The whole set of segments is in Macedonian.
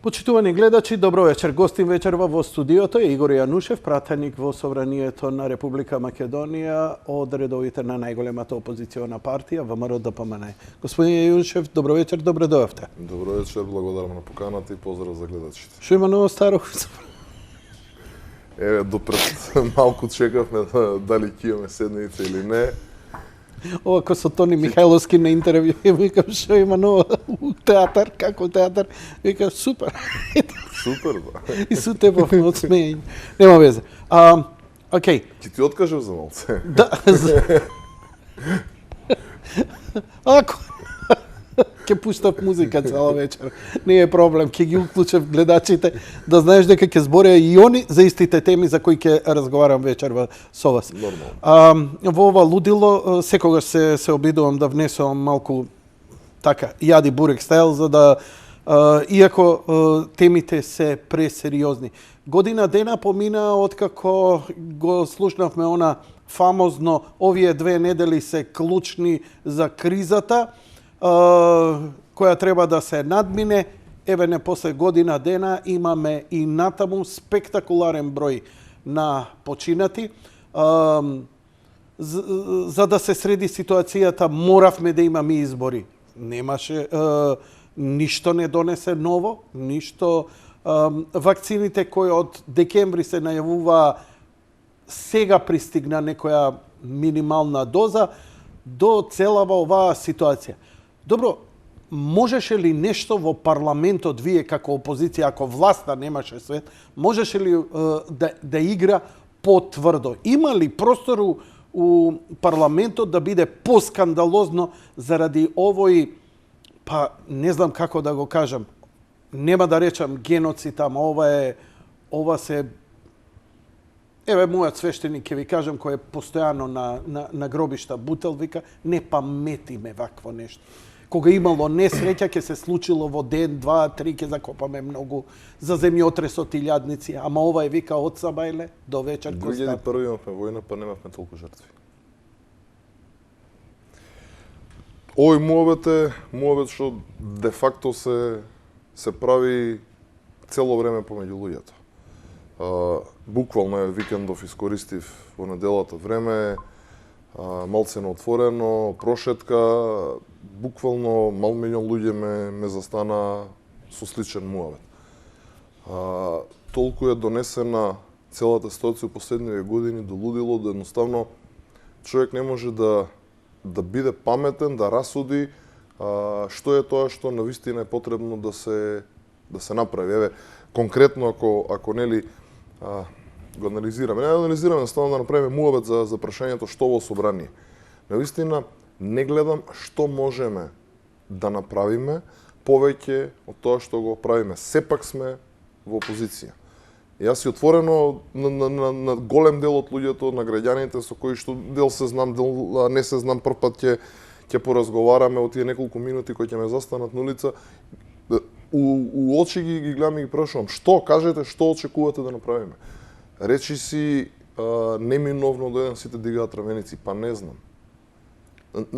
Почитувани гледачи, добро вечер. Гостин вечерва во студиото е Игор Јанушев, пратеник во Собранието на Република Македонија од редовите на најголемата опозициона партија ВМРО-ДПМН. Господин Јанушев, добро вечер, добро дојавте. Добро вечер, благодарам на поканата и поздрав за гледачите. Што има ново старо? Еве, допред малку чекавме дали ќе имаме седница или не. Овако со Тони Михајловски на интервју, викам што има ново у театар, како театар, викам супер. Супер, да. И су тебе од смеење. Нема везе. Окей. Ќе ти откажев за малце. Да. Ако ќе пуштав музика цела вечер. Не е проблем, ќе ги уклучев гледачите да знаеш дека ќе збореа и они за истите теми за кои ќе разговарам вечерва со вас. Нормално. Во ова лудило секогаш се обидувам да внесувам малку така јади бурек стайл за да иако темите се пресериозни. Година дена помина откако го слушнавме она фамозно овие 2 недели се клучни за кризата, која треба да се надмине. Еве не после година дена имаме и натаму спектакуларен број на починати. За да се среди ситуацијата моравме да имаме избори. Немаше, ништо не донесе ново, ништо. Вакцините кои од декември се најавуваа, сега пристигна некоја минимална доза до целава оваа ситуација. Добро, можеше ли нешто во парламентот, вие како опозиција, ако власта немаше свет, можеше ли да игра потврдо? Има ли простор у парламентот да биде поскандалозно заради овој, па не знам како да го кажам, нема да речам геноцид, ама ова се... Еве, мојот свештеник, ќе ви кажам, кој е постојано на гробишта Бутел, вика, не паметиме вакво нешто. Кога имало несреќа, ќе се случило во ден, 2, 3, ќе закопаме многу за земјотресот и илјадници, ама ова е вика од сабајле до вечер. 2001 имавме војна, па немавме толку жртви. Овој муавет што де факто се прави цело време помеѓу луѓето. Буквално е викендов искористив во неделата време, малце на отворено, прошетка, буквално мал милион луѓе ме застана со сличен муавет. Толку е донесена целата ситуација во последниве години до лудило, да едноставно човек не може да биде паметен, да расуди што е тоа што навистина е потребно да се направи. Еве, конкретно ако нели го анализираме. Не анализираме, едноставно да направиме муавет за прашањето што во собрание. Навистина не гледам што можеме да направиме повеќе од тоа што го правиме. Сепак сме во опозиција. Јас си отворено на голем дел од луѓето, на граѓаните со кои што дел се знам, дел не се знам, прв пат ќе поразговараме од тие неколку минути кои ќе ме застанат на улица. У очи ги гледам и ги прашувам, што кажете, што очекувате да направиме? Речи си неминовно до еден сите дигаат раменици, па не знам.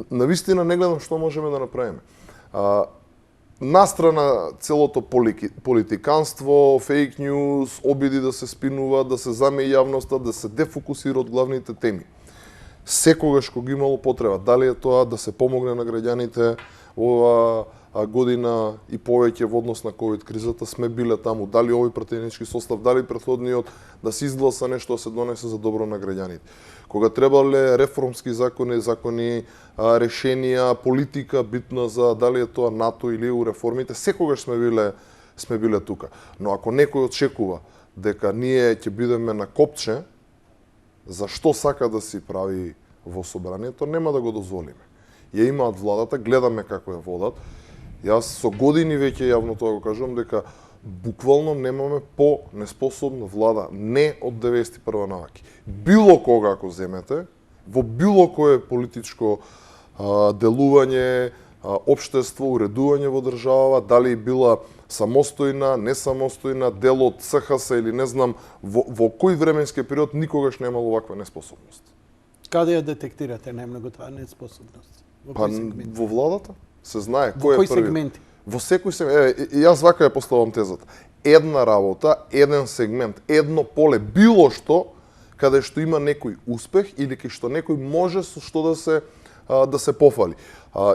Навистина не гледам што можеме да направиме. Настрана целото политиканство, фейк ньюс, обиди да се спинува, да се замеи јавноста, да се дефокусира од главните теми. Секогаш кога имало потреба, дали е тоа да се помогне на граѓаните ова година и повеќе во однос на ковид кризата, сме биле таму, дали овој пратенички состав, дали претходниот, да се изгласа нешто, да се донесе за добро на граѓаните. Кога требале реформски закони, решенија, политика битна за дали е тоа НАТО или ЕУ реформите, секогаш сме биле тука. Но ако некој очекува дека ние ќе бидеме на копче за што сака да си прави во собранието, нема да го дозволиме. Ја имаат владата, гледаме како ја водат. Јас со години веќе јавно тоа го кажувам дека буквално немаме по-неспособна влада, не од 91 наваки. Било кога ако земете, во било кое политичко делување, општество, уредување во држава, дали била самостојна, несамостојна, дел од ЦХС или не знам, во кој временски период никогаш немало ваква неспособност. Каде ја детектирате најмногу таа неспособност? Во владата се знае кој е први. Сегменти? Во секој јас вака ја поставам тезата. Една работа, еден сегмент, едно поле, било што, каде што има некој успех или кај што некој може со што да се пофали.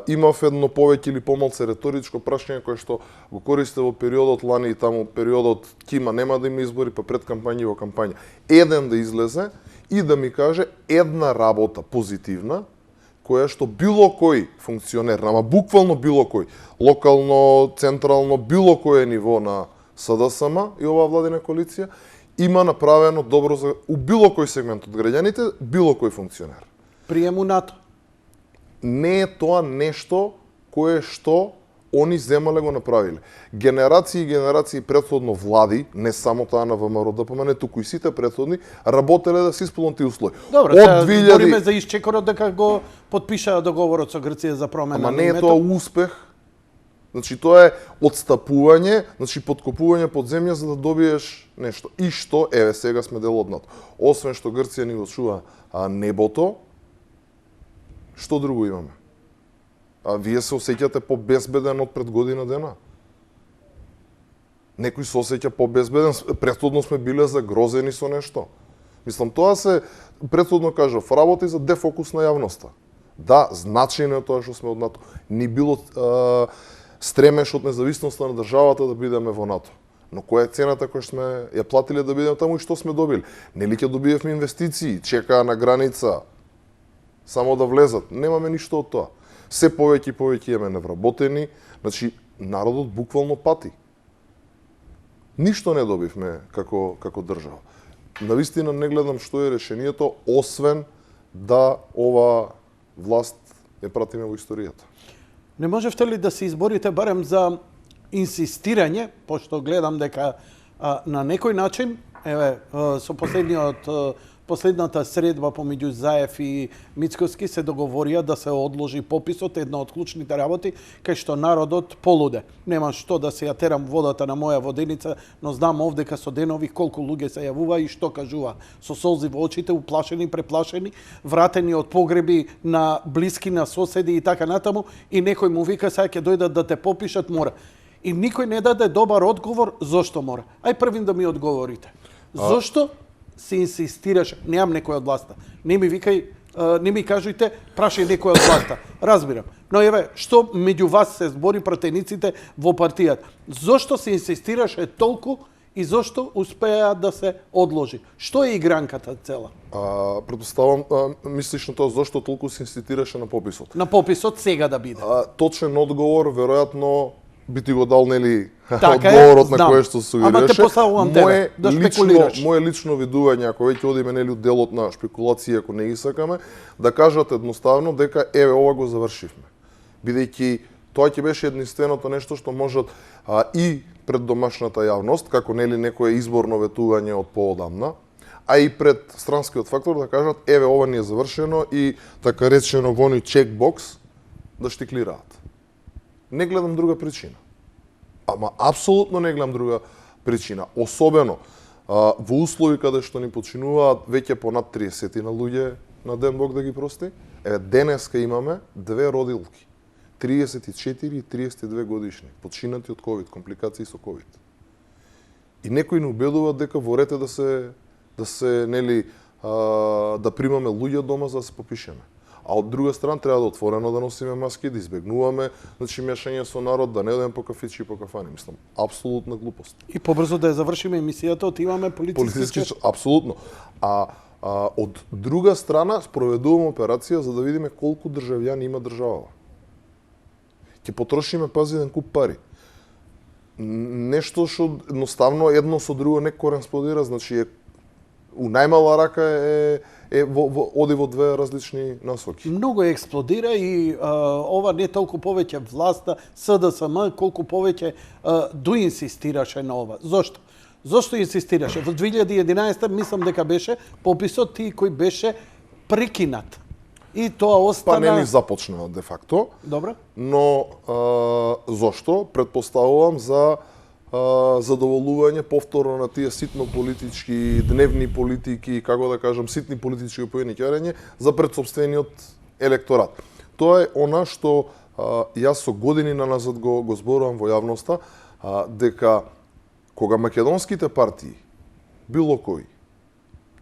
Имав едно повеќе или помалце реторичко прашање кое што го користе во периодот лани и таму периодот кима нема да има избори, па пред кампања и во кампања. Еден да излезе и да ми каже една работа позитивна која што било кој функционер, ама буквално било кој, локално, централно, било кое ниво на СДСМ и оваа владина коалиција има направено добро за у било кој сегмент од граѓаните, било кој функционер. Прием у НАТО. Не е тоа нешто кое што они земале го направиле. Генерации и генерации претходно влади, не само таа на ВМРО ДПМН, туку и сите претходни, работеле да се исполнат тие услови. Добро, сега говориме за исчекорот дека го подпишаа договорот со Грција за промена на името. Ама не е тоа успех. Значи тоа е отстапување, значи подкопување под земја за да добиеш нешто. И што, еве сега сме дел од НАТО. Освен што Грција ни го чува небото, што друго имаме? А вие се осеќате по-безбеден од пред година дена? Некој се осеќа по-безбеден, претходно сме биле загрозени со нешто. Мислам, тоа се, претходно кажав, работи за дефокус на јавноста. Да, значајно е тоа што сме од НАТО. Ни било стремеш од независноста на државата да бидеме во НАТО. Но која е цената која сме ја платиле да бидеме таму и што сме добили? Нели ќе добиевме инвестиции, чекаа на граница, само да влезат. Немаме ништо од тоа. Се повеќе и повеќе имаме невработени, значи народот буквално пати. Ништо не добивме како држава. Навистина не гледам што е решението, освен да ова власт ја пратиме во историјата. Не можевте ли да се изборите барем за инсистирање, пошто гледам дека на некој начин, еве, со последната средба помеѓу Заев и Мицкоски се договорија да се одложи пописот, една од клучните работи, кај што народот полуде. Нема што да се ја терам водата на моја воденица, но знам овдека со денови колку луѓе се јавува и што кажува. Со солзи во очите, уплашени, преплашени, вратени од погреби на блиски, на соседи и така натаму, и некој му вика сега ќе дојдат да те попишат, мора. И никој не даде добар одговор зошто мора. Ај првин да ми одговорите. Зошто се инсистираше, немам некој од власта. Не ми викај, не ми кажујте, прашај некој од власта. Разбирам. Но еве, што меѓу вас се збори пратениците во партијата? Зошто се инсистираше толку и зошто успеа да се одложи? Што е игранката цела? Претпоставам, мислиш на тоа зошто толку се инсистираше на пописот? На пописот сега да биде. Точен одговор, веројатно, би ти го дал, нели, така одговорот на кое што сугерираше. Ама те поставувам тебе, да спекулираш. Мое лично видување, ако веќе одиме, нели, од делот на шпекулација, ако не ги сакаме, да кажат едноставно дека еве ова го завршивме. Бидејќи тоа ќе беше единственото нешто што можат и пред домашната јавност, како нели некое изборно ветување од поодамна, а и пред странскиот фактор да кажат еве ова ни е завршено и така речено во ни чекбокс да штиклираат. Не гледам друга причина. Ама апсолутно не гледам друга причина. Особено во услови каде што ни починуваат веќе понад 30 на луѓе на ден, Бог да ги прости. Еве денеска имаме две родилки. 34 и 32 годишни, починати од ковид, компликации со ковид. И некои не убедува дека во ред е да се нели да примаме луѓе дома за да се попишеме. А од друга страна треба да отворено да носиме маски, да избегнуваме, значи мешање со народ, да не одеме по кафичи и по кафани, мислам, апсолутна глупост. И побрзо да ја завршиме емисијата, отиваме полициски. Апсолутно. Од друга страна спроведуваме операција за да видиме колку државјани има државава. Ќе потрошиме пази еден куп пари. Нешто што едноставно едно со друго не кореспондира, значи у најмала рака оди во две различни насоки. Многу експлодира и ова не толку повеќе власта, СДСМ, колку повеќе доинсистираше на ова. Зошто? Зошто инсистираше? Во 2011 мислам дека беше пописот ти кој беше прекинат. И тоа остана... Па не ни започна де факто. Добро. Но зошто? Предпоставувам за задоволување повторно на тие ситно политички, дневни политики, како да кажам, ситни политички поениќарење за предсопствениот електорат. Тоа е она што јас со години наназад го зборувам во јавноста, дека кога македонските партии, било кој,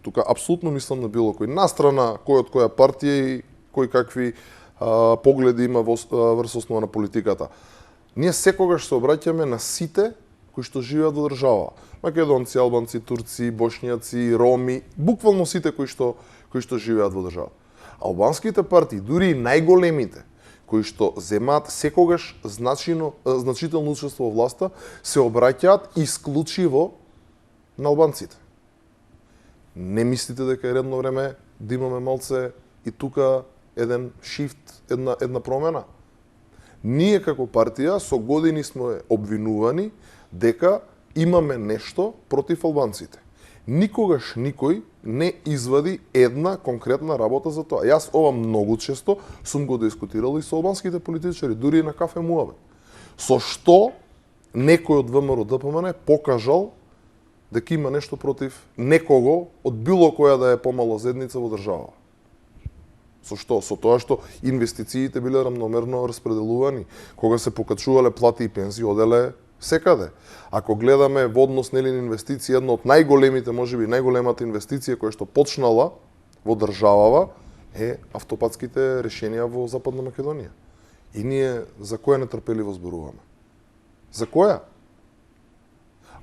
тука апсолутно мислам на било кој, настрана кој од која партија и кој какви погледи има врз основа на политиката, ние секогаш се обраќаме на сите кои што живеат во држава. Македонци, албанци, турци, бошњаци, роми, буквално сите кои што живеат во држава. Албанските партии, дури и најголемите, кои што земаат секогаш значително учество во власта, се обраќаат исклучиво на албанците. Не мислите дека е редно време да имаме малце и тука еден шифт, една промена? Ние како партија со години сме обвинувани дека имаме нешто против албанците. Никогаш никој не извади една конкретна работа за тоа. Јас ова многу често сум го дискутирал и со албанските политичари, дури и на кафе муабет. Со што некој од ВМРО ДПМН покажал дека има нешто против некого од било која да е помала зедница во држава. Со што? Со тоа што инвестициите биле рамномерно распределувани, кога се покачувале плати и пензии, оделе секаде. Ако гледаме во однос на инвестиции, една од најголемите, можеби најголемата инвестиција која што почнала во државава е автопатските решенија во Западна Македонија. И ние за која нетрпеливо зборуваме? За која?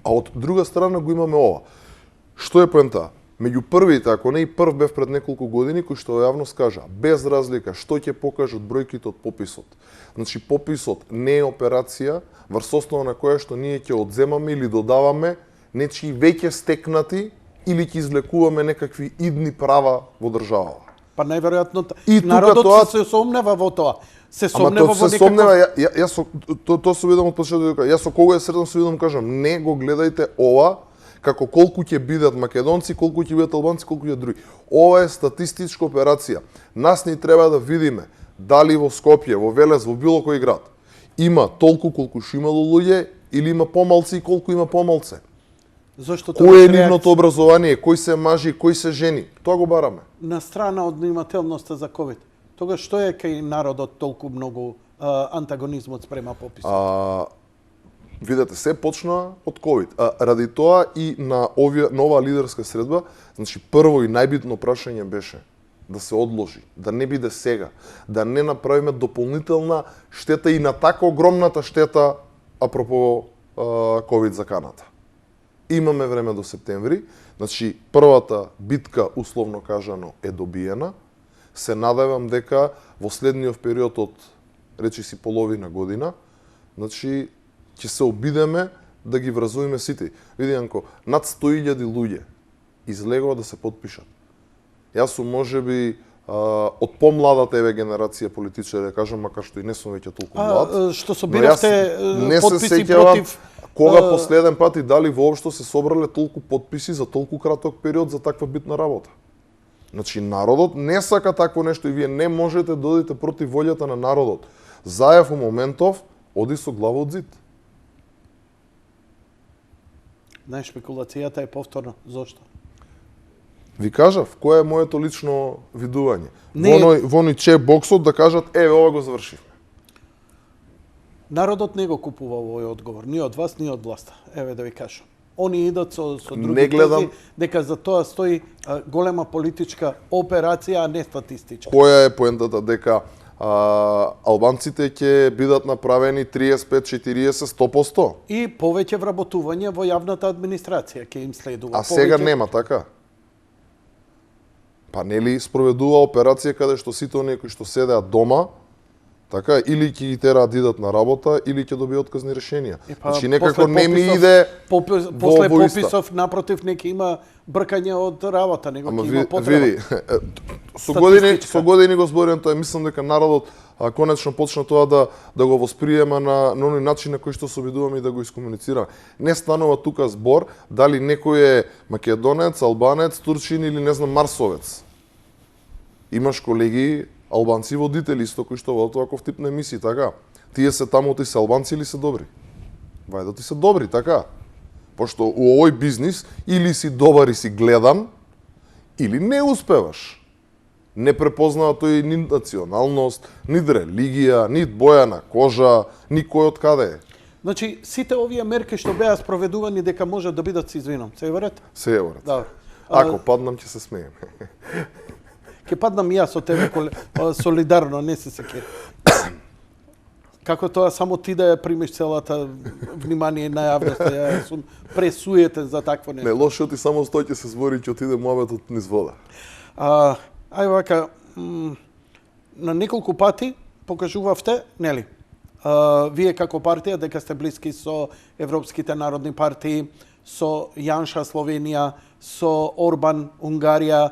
А од друга страна го имаме ова. Што е поента? Меѓу првите, ако не и прв бев пред неколку години, кој што јавност кажа, без разлика што ќе покажат бројките од пописот. Значи, пописот не е операција врз основа на која што ние ќе одземаме или додаваме нечии веќе стекнати или ќе излекуваме некакви идни права во држава. Па најверојатно народот се сомнева во тоа. Се сомнева во некаков... Јас тоа се видам од почетокот. Јас со кого ја сретам се видам кажам, не го гледајте ова како колку ќе бидат македонци, колку ќе бидат албанци, колку ќе други. Ова е статистичка операција. Нас ни треба да видиме дали во Скопје, во Велес, во било кој град има толку колку што имало луѓе или има помалци и колку има помалце. Зошто кој е нивното образование, кој се мажи, кој се жени, тоа го бараме. На страна од внимателноста за ковид. Тогаш што е кај народот толку многу антагонизмот спрема пописот? Видете, се почна од ковид. Ради тоа и на оваа лидерска средба, значи прво и најбитно прашање беше да се одложи, да не биде сега, да не направиме дополнителна штета и на така огромната штета апропо ковид заканата. Имаме време до септември, значи првата битка, условно кажано, е добиена. Се надевам дека во следниот период од, речиси, половина година, значи ќе се обидеме да ги вразуваме сите. Види, Јанко, над 100.000 луѓе излегува да се потпишат. Јас сум можеби од помладата генерација политичари, да кажам, макар што и не сум веќе толку млад. Што собиравте потписи против... Кога последен пат и дали воопшто се собрале толку потписи за толку краток период за таква битна работа. Значи, народот не сака такво нешто и вие не можете да одите против волјата на народот. Заев у моментов оди со глава од зид. Знаеш, шпекулацијата е повторна. Зошто? Ви кажав, кое е моето лично видување. Во оној чекбоксот да кажат, еве, ова го завршивме. Народот не го купува овој одговор, ни од вас, ни од власта. Еве да ви кажам. Они идат со други тези, дека за тоа стои голема политичка операција, а не статистичка. Која е поентата? Дека албанците ќе бидат направени 35, 40, 100%. И повеќе вработување во јавната администрација ќе им следува. А сега нема така? Па нели спроведува операција каде што сите оние кои што седеат дома, така, или ќе ги тераат да идат на работа, или ќе добијат отказни решенија. Значи некако не ми иде после пописов напротив нека има бркање од работа, него ќе има потреба. Види, со години го зборувам тоа, мислам дека народот конечно почна тоа да го восприема на оној начин на кој што се обидуваме и да го искомуницира. Не станува тука збор дали некој е македонец, албанец, турчин или не знам марсовец. Имаш колеги албанци водители исто кои што водат оваков тип на емисии, така? Тие се таму, ти се албанци или се добри? Вајде ти се добри, така? Пошто у овој бизнис или си добар и си гледан, или не успеваш. Не препознава тој ни националност, ни религија, ни боја на кожа, ни кој од каде е. Значи, сите овие мерки што беа спроведувани дека можат да бидат со извином. Се верат? Се е врат. Да. Ако паднам, ќе се смеем. Ке паднам и јас со тебе солидарно, не се секи. Како тоа само ти да ја примиш целата внимание на јавноста, ја сум пресуетен за такво Не, нешто. лошо ти само стој ќе се збори, ќе отиде муабетот низ вода. Ај вака, на неколку пати покажувавте, нели? Вие како партија дека сте блиски со европските народни партии, со Јанша Словенија, со Орбан Унгарија,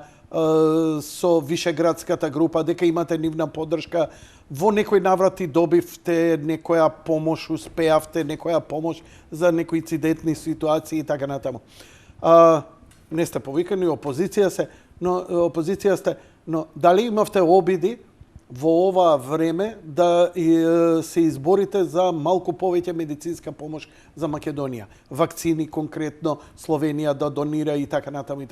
со Вишеградската група, дека имате нивна поддршка. Во некој наврати добивте некоја помош, успеавте некоја помош за некои инцидентни ситуации и така натаму. Не сте повикани, опозиција сте, но дали имавте обиди во ова време да се изборите за малку повеќе медицинска помош за Македонија? Вакцини конкретно, Словенија да донира и така натаму,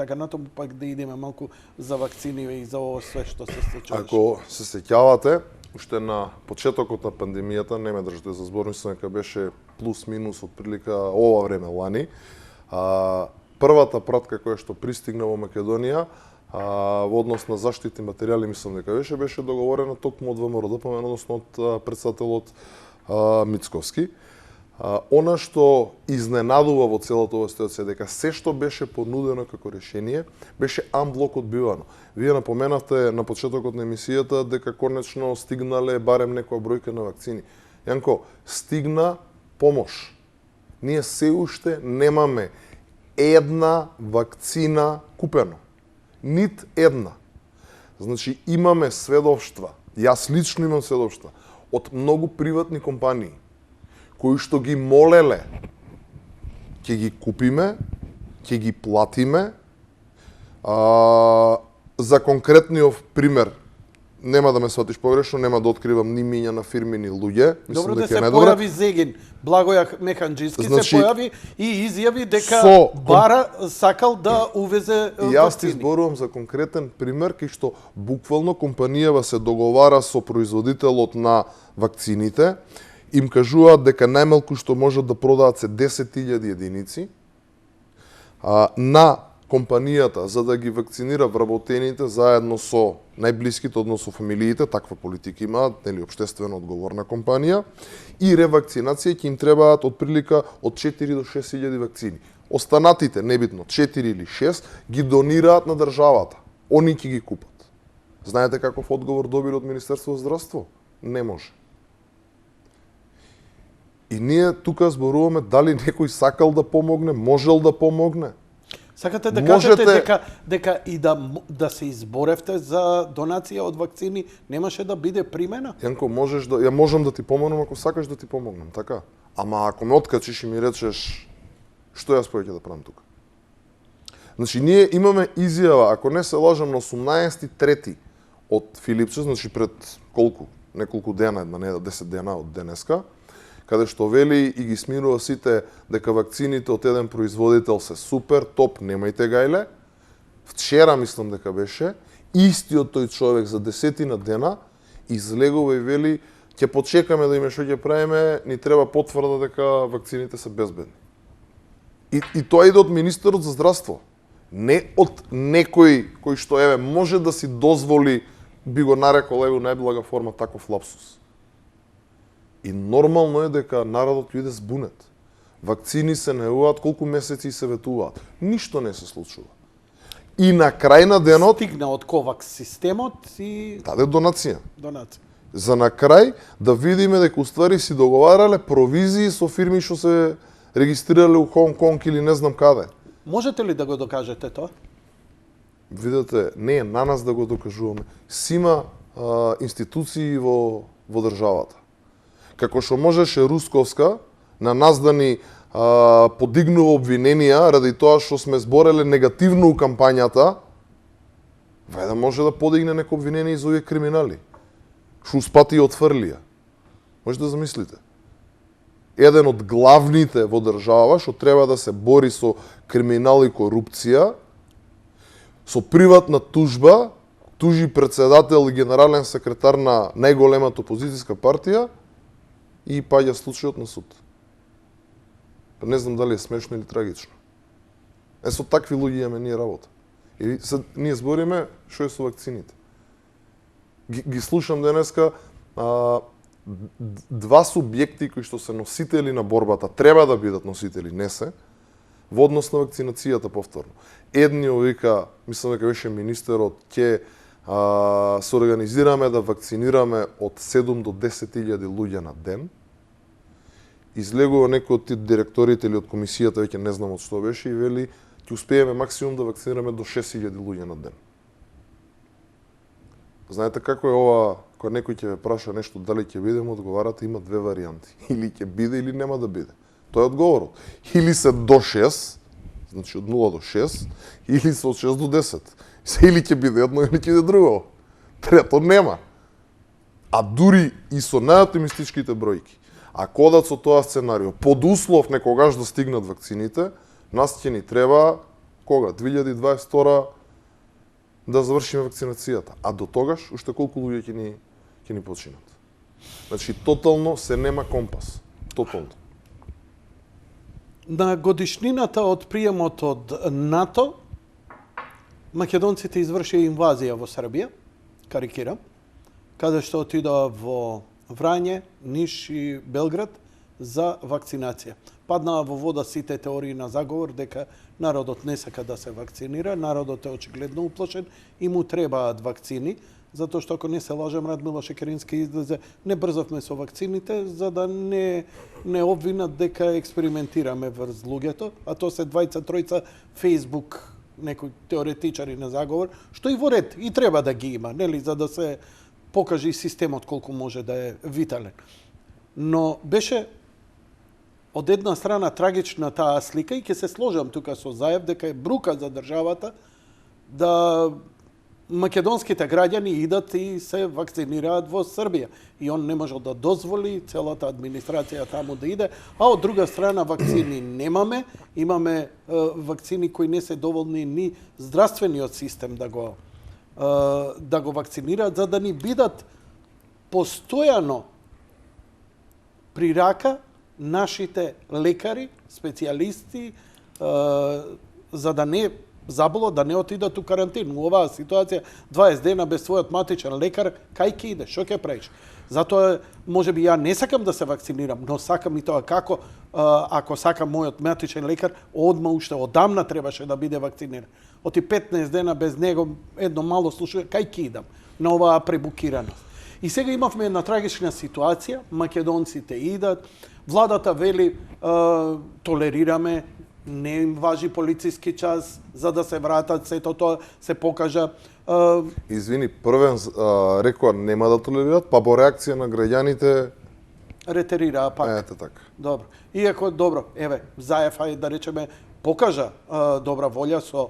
пак да идеме малку за вакцини и за ова све што се случуваше. Ако се сеќавате, уште на почетокот на пандемијата, не ме држите за збор, мислам дека беше плюс-минус отприлика ова време лани, првата пратка која што пристигна во Македонија во однос на заштитни материјали, мислам дека беше договорена токму од ВМРО-ДПМН, односно од председателот Мицковски. Она што изненадува во целата ова ситуација дека се што беше понудено како решение беше амблок одбивано. Вие напоменавте на почетокот на емисијата дека конечно стигнале барем некоја бројка на вакцини. Јанко, стигна помош. Ние се уште немаме една вакцина купено. Нит една. Значи имаме сведоштва. Јас лично имам сведоштва од многу приватни компании кои што ги молеле ќе ги купиме, ќе ги платиме. За конкретниот пример, нема да ме сватиш погрешно, нема да откривам ни миња на фирми, ни луѓе. Добро да се појави Зегин, Благоја Механџиски, Значи, се појави и изјави дека Бара сакал да увезе вакцини. Јас ти зборувам за конкретен пример кај што буквално компанијава се договара со производителот на вакцините, им кажуваат дека најмалку што можат да продават се 10.000 единици, на компанијата за да ги вакцинира вработените заедно со најблиските, односно фамилиите, таква политика имаат, нели општествено одговорна компанија, и ревакцинација ќе им требаат отприлика од 4 до 6.000 вакцини. Останатите, небитно 4 или 6, ги донираат на државата. Они ќе ги купат. Знаете каков одговор добили од Министерството за здравство? Не може. И ние тука зборуваме дали некој сакал да помогне, можел да помогне. Сакате да кажете дека и да се изборевте за донација од вакцини немаше да биде примена? Јанко, ја можам да ти помогнам ако сакаш да ти помогнам, така? Ама ако ме откачиш и ми речеш што јас повеќе да правам тука. Значи ние имаме изјава, ако не се лажам, на 18.3. од Филипче, значи пред колку? Неколку дена, една не 10 дена од денеска, каде што вели и ги смирува сите дека вакцините од еден производител се супер, топ, немајте гајле. Вчера, мислам дека беше, истиот тој човек за 10 дена излегува и вели ќе почекаме да име што ќе правиме, ни треба потврда дека вакцините се безбедни. И тоа иде од министерот за здравство. Не од некој кој што може да си дозволи, би го нарекол у најблага форма таков лапсус. И нормално е дека народот биде збунет. Вакцини се најавуваат, колку месеци се ветуваат. Ништо не се случува. И на крај на денот стигна од Ковакс системот и даде донација. За на крај да видиме дека уствари си договарале провизии со фирми што се регистрирале у Хонг Конг или не знам каде. Можете ли да го докажете тоа? Видете, не е на нас да го докажуваме. Сима институции во државата. Како што можеше Русковска на нас да ни подигнува обвиненија ради тоа што сме збореле негативно у кампањата, вајде може да подигне неко обвинение и за овие криминали. Што успати и отфрлија. Може да замислите. Еден од главните во држава што треба да се бори со криминал и корупција, со приватна тужба тужи председател и генерален секретар на најголемата опозицијска партија и паѓа случајот на суд. Па не знам дали е смешно или трагично. Со такви луѓе имаме ние работа. И ние збориме што е со вакцините. Ги слушам денеска два субјекти кои што се носители на борбата, треба да бидат носители, не се, во однос на вакцинацијата повторно. Едниот вика, мислам дека беше министерот, ќе се организираме да вакцинираме од 7 до 10.000 луѓе на ден. Излегува некој од директорите или од комисијата, веќе не знам од што беше, и вели ќе успееме максимум да вакцинираме до 6.000 луѓе на ден. Знаете како е ова, кога некој ќе ве праша нешто дали ќе биде, му одговарате има две варијанти. Или ќе биде или нема да биде. Тоа е одговорот. Или се до 6, значи од 0 до 6, или се од 6 до 10. Или ќе биде едно, или ќе биде друго. Трето нема. А дури и со најоптимистичките бројки, ако одат со тоа сценарио, под услов некогаш да стигнат вакцините, нас ќе ни треба, кога? 2022 да завршиме вакцинацијата. А до тогаш, уште колку луѓе ќе ни починат. Значи, тотално се нема компас. Тотално. На годишнината од приемот од НАТО, македонците извршија инвазија во Србија, карикирам, каде што отидоа во Врање, Ниш и Белград за вакцинација. Паднаа во вода сите теории на заговор дека народот не сака да се вакцинира, народот е очигледно уплашен и му требаат вакцини, затоа што ако не се лажам, Радмила Шекерински излезе, не брзавме со вакцините, за да не обвинат дека експериментираме врз луѓето, а тоа се двајца-тројца Facebook некои теоретичари на заговор, што и во ред и треба да ги има, нели, за да се покаже и системот колку може да е витален. Но беше од една страна трагична таа слика и ќе се сложам тука со Заев дека е брука за државата да македонските граѓани идат и се вакцинираат во Србија. И он не можел да дозволи целата администрација таму да иде, а од друга страна вакцини немаме, имаме вакцини кои не се доволни ни здравствениот систем да го вакцинираат, за да ни бидат постојано при рака нашите лекари, специјалисти, за да не заболат, да не отидат у карантин. У оваа ситуација 20 дена без својот матичен лекар, кај ќе иде, што ќе правиш? Затоа можеби ја не сакам да се вакцинирам, но сакам и тоа како ако сакам мојот матичен лекар, одма уште одамна требаше да биде вакциниран. Оти 15 дена без него едно мало слушање, кај ќе идам на оваа пребукираност. И сега имавме една трагична ситуација, македонците идат, владата вели толерираме, не им важи полициски час за да се вратат, сето тоа се покажа. Извини, првен рекоа нема да толерират, па по реакција на граѓаните ретерираа пак. Ете така. Добро. Иако добро, еве, Заев, ајде да речеме, покажа добра волја со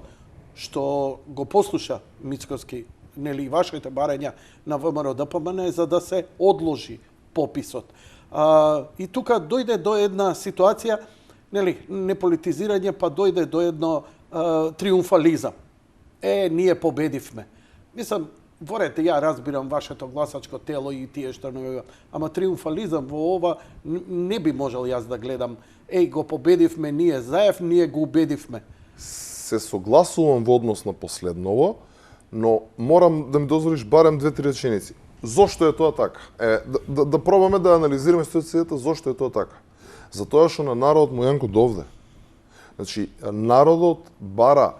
што го послуша Мицкоски, нели и вашите барања на ВМРО ДПМН за да се одложи пописот. И тука дојде до една ситуација, нели, не политизирање, па дојде до едно триумфализам. Ние победивме. Мислам, ворете, ја разбирам вашето гласачко тело и тие што не, ама триумфализам во ова не би можел јас да гледам. Го победивме ние, Заев, ние го убедивме. Се согласувам во однос на последново, но морам да ми дозволиш барем 2-3 реченици. Зошто е тоа така? Да пробаме да анализираме ситуацијата зошто е тоа така. Затоа што на народот му јанко довде. Значи, народот бара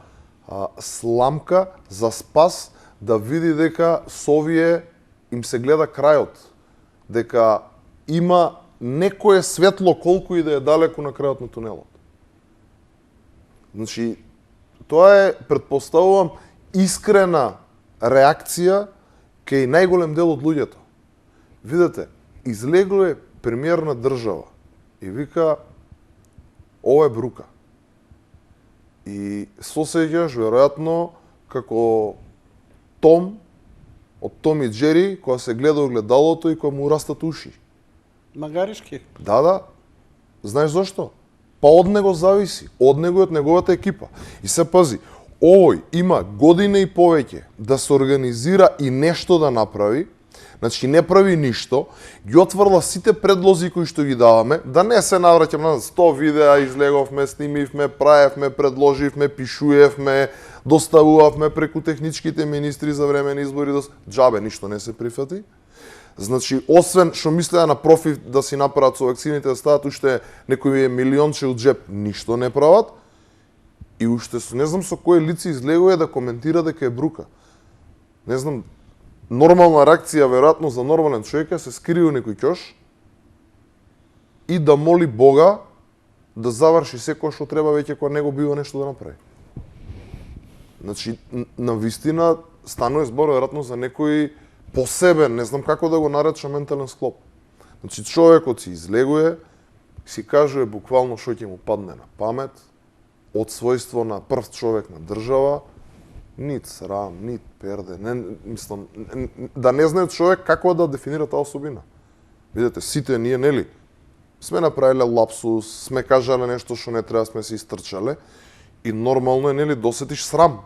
сламка за спас да види дека со овие им се гледа крајот. Дека има некое светло колку и да е далеку на крајот на тунелот. Значи, тоа е, претпоставувам, искрена реакција кај најголем дел од луѓето. Видете, излегло е премиер на држава и вика, ова е брука. И сосеќаш, веројатно, како Том, од Том и Джери, која се гледа огледалото и која му растат уши. Магаришки. Да. Знаеш зошто? Па од него зависи, од него и од неговата екипа. И се пази, овој има година и повеќе да се организира и нешто да направи, значи не прави ништо, ги отврла сите предлози кои што ги даваме, да не се навраќам на 100 видеа, излеговме, снимивме, правевме, предложивме, пишуевме, доставувавме преку техничките министри за време на избори, джабе, ништо не се прифати. Значи, освен што мислеа на профит да си направат со вакцините, да стават уште некој милионче од джеб, ништо не прават. И уште не знам со кој лице излегува да коментира дека е брука. Не знам, нормална реакција, веројатно за нормален човек е се скрие у некој ќош и да моли Бога да заврши секој што треба веќе кога него бива нешто да направи. Значи, на вистина станува збор веројатно за некој посебен, не знам како да го наречам, ментален склоп. Значи, човекот си излегува, си кажува буквално што ќе му падне на памет, од својство на прв човек на држава, нит срам, нит перде, мислам, да не знае човек како да дефинира таа особина. Видете, сите ние, нели, сме направиле лапсус, сме кажале нешто што не треба, сме се истрчале и нормално е, нели, досетиш срам.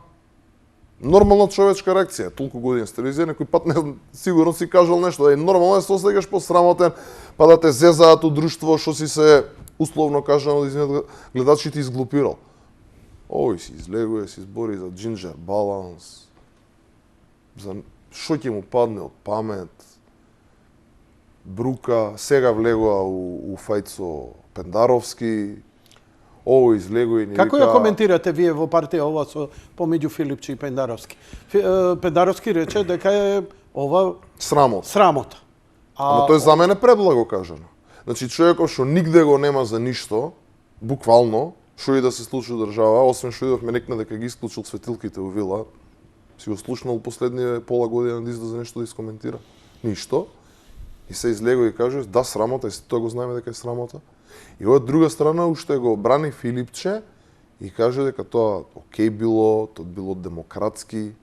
Нормална човечка реакција. Толку години с телевизија, некој пат не сигурно си кажал нешто, да е нормално е се осеќаш посрамотен, па да те зезаат од друштво што си се условно кажано да гледачите изглупирал. Овој си излегува, си збори за джинджер баланс, за што ќе му падне од памет, брука, сега влегува у фајт со Пендаровски, овој излегува и не вика... Како ја коментирате вие во партија ова со помеѓу Филипче и Пендаровски? Пендаровски рече дека е ова срамота. Ама тој за мене преблаго кажано. Значи човекот што нигде го нема за ништо, буквално, што и да се случи у држава, освен што идовме некна дека ги исклучил светилките у вила, си го слушнал последниве пола година да излезе нешто да искоментира. Ништо. И се излегува и каже, да, срамота, и тоа го знаеме дека е срамота. И од друга страна уште го брани Филипче и каже дека тоа окей било, тоа било демократски.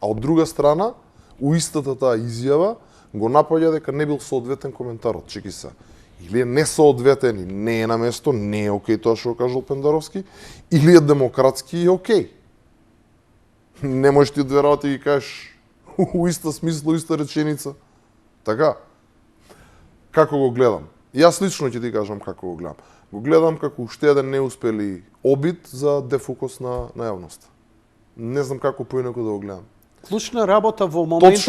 А од друга страна, у истата таа изјава го напаѓа дека не бил соодветен коментарот. Чеки се. Или е несоодветен и не е на место, не е окей тоа што го кажал Пендаровски, или е демократски и окей. Не можеш ти две работи ги кажеш у иста смисло, иста реченица. Така. Како го гледам? Јас лично ќе ти кажам како го гледам. Го гледам како уште еден неуспели обид за дефокус на јавноста. Не знам како поинаку да го гледам. Клучна работа во моментот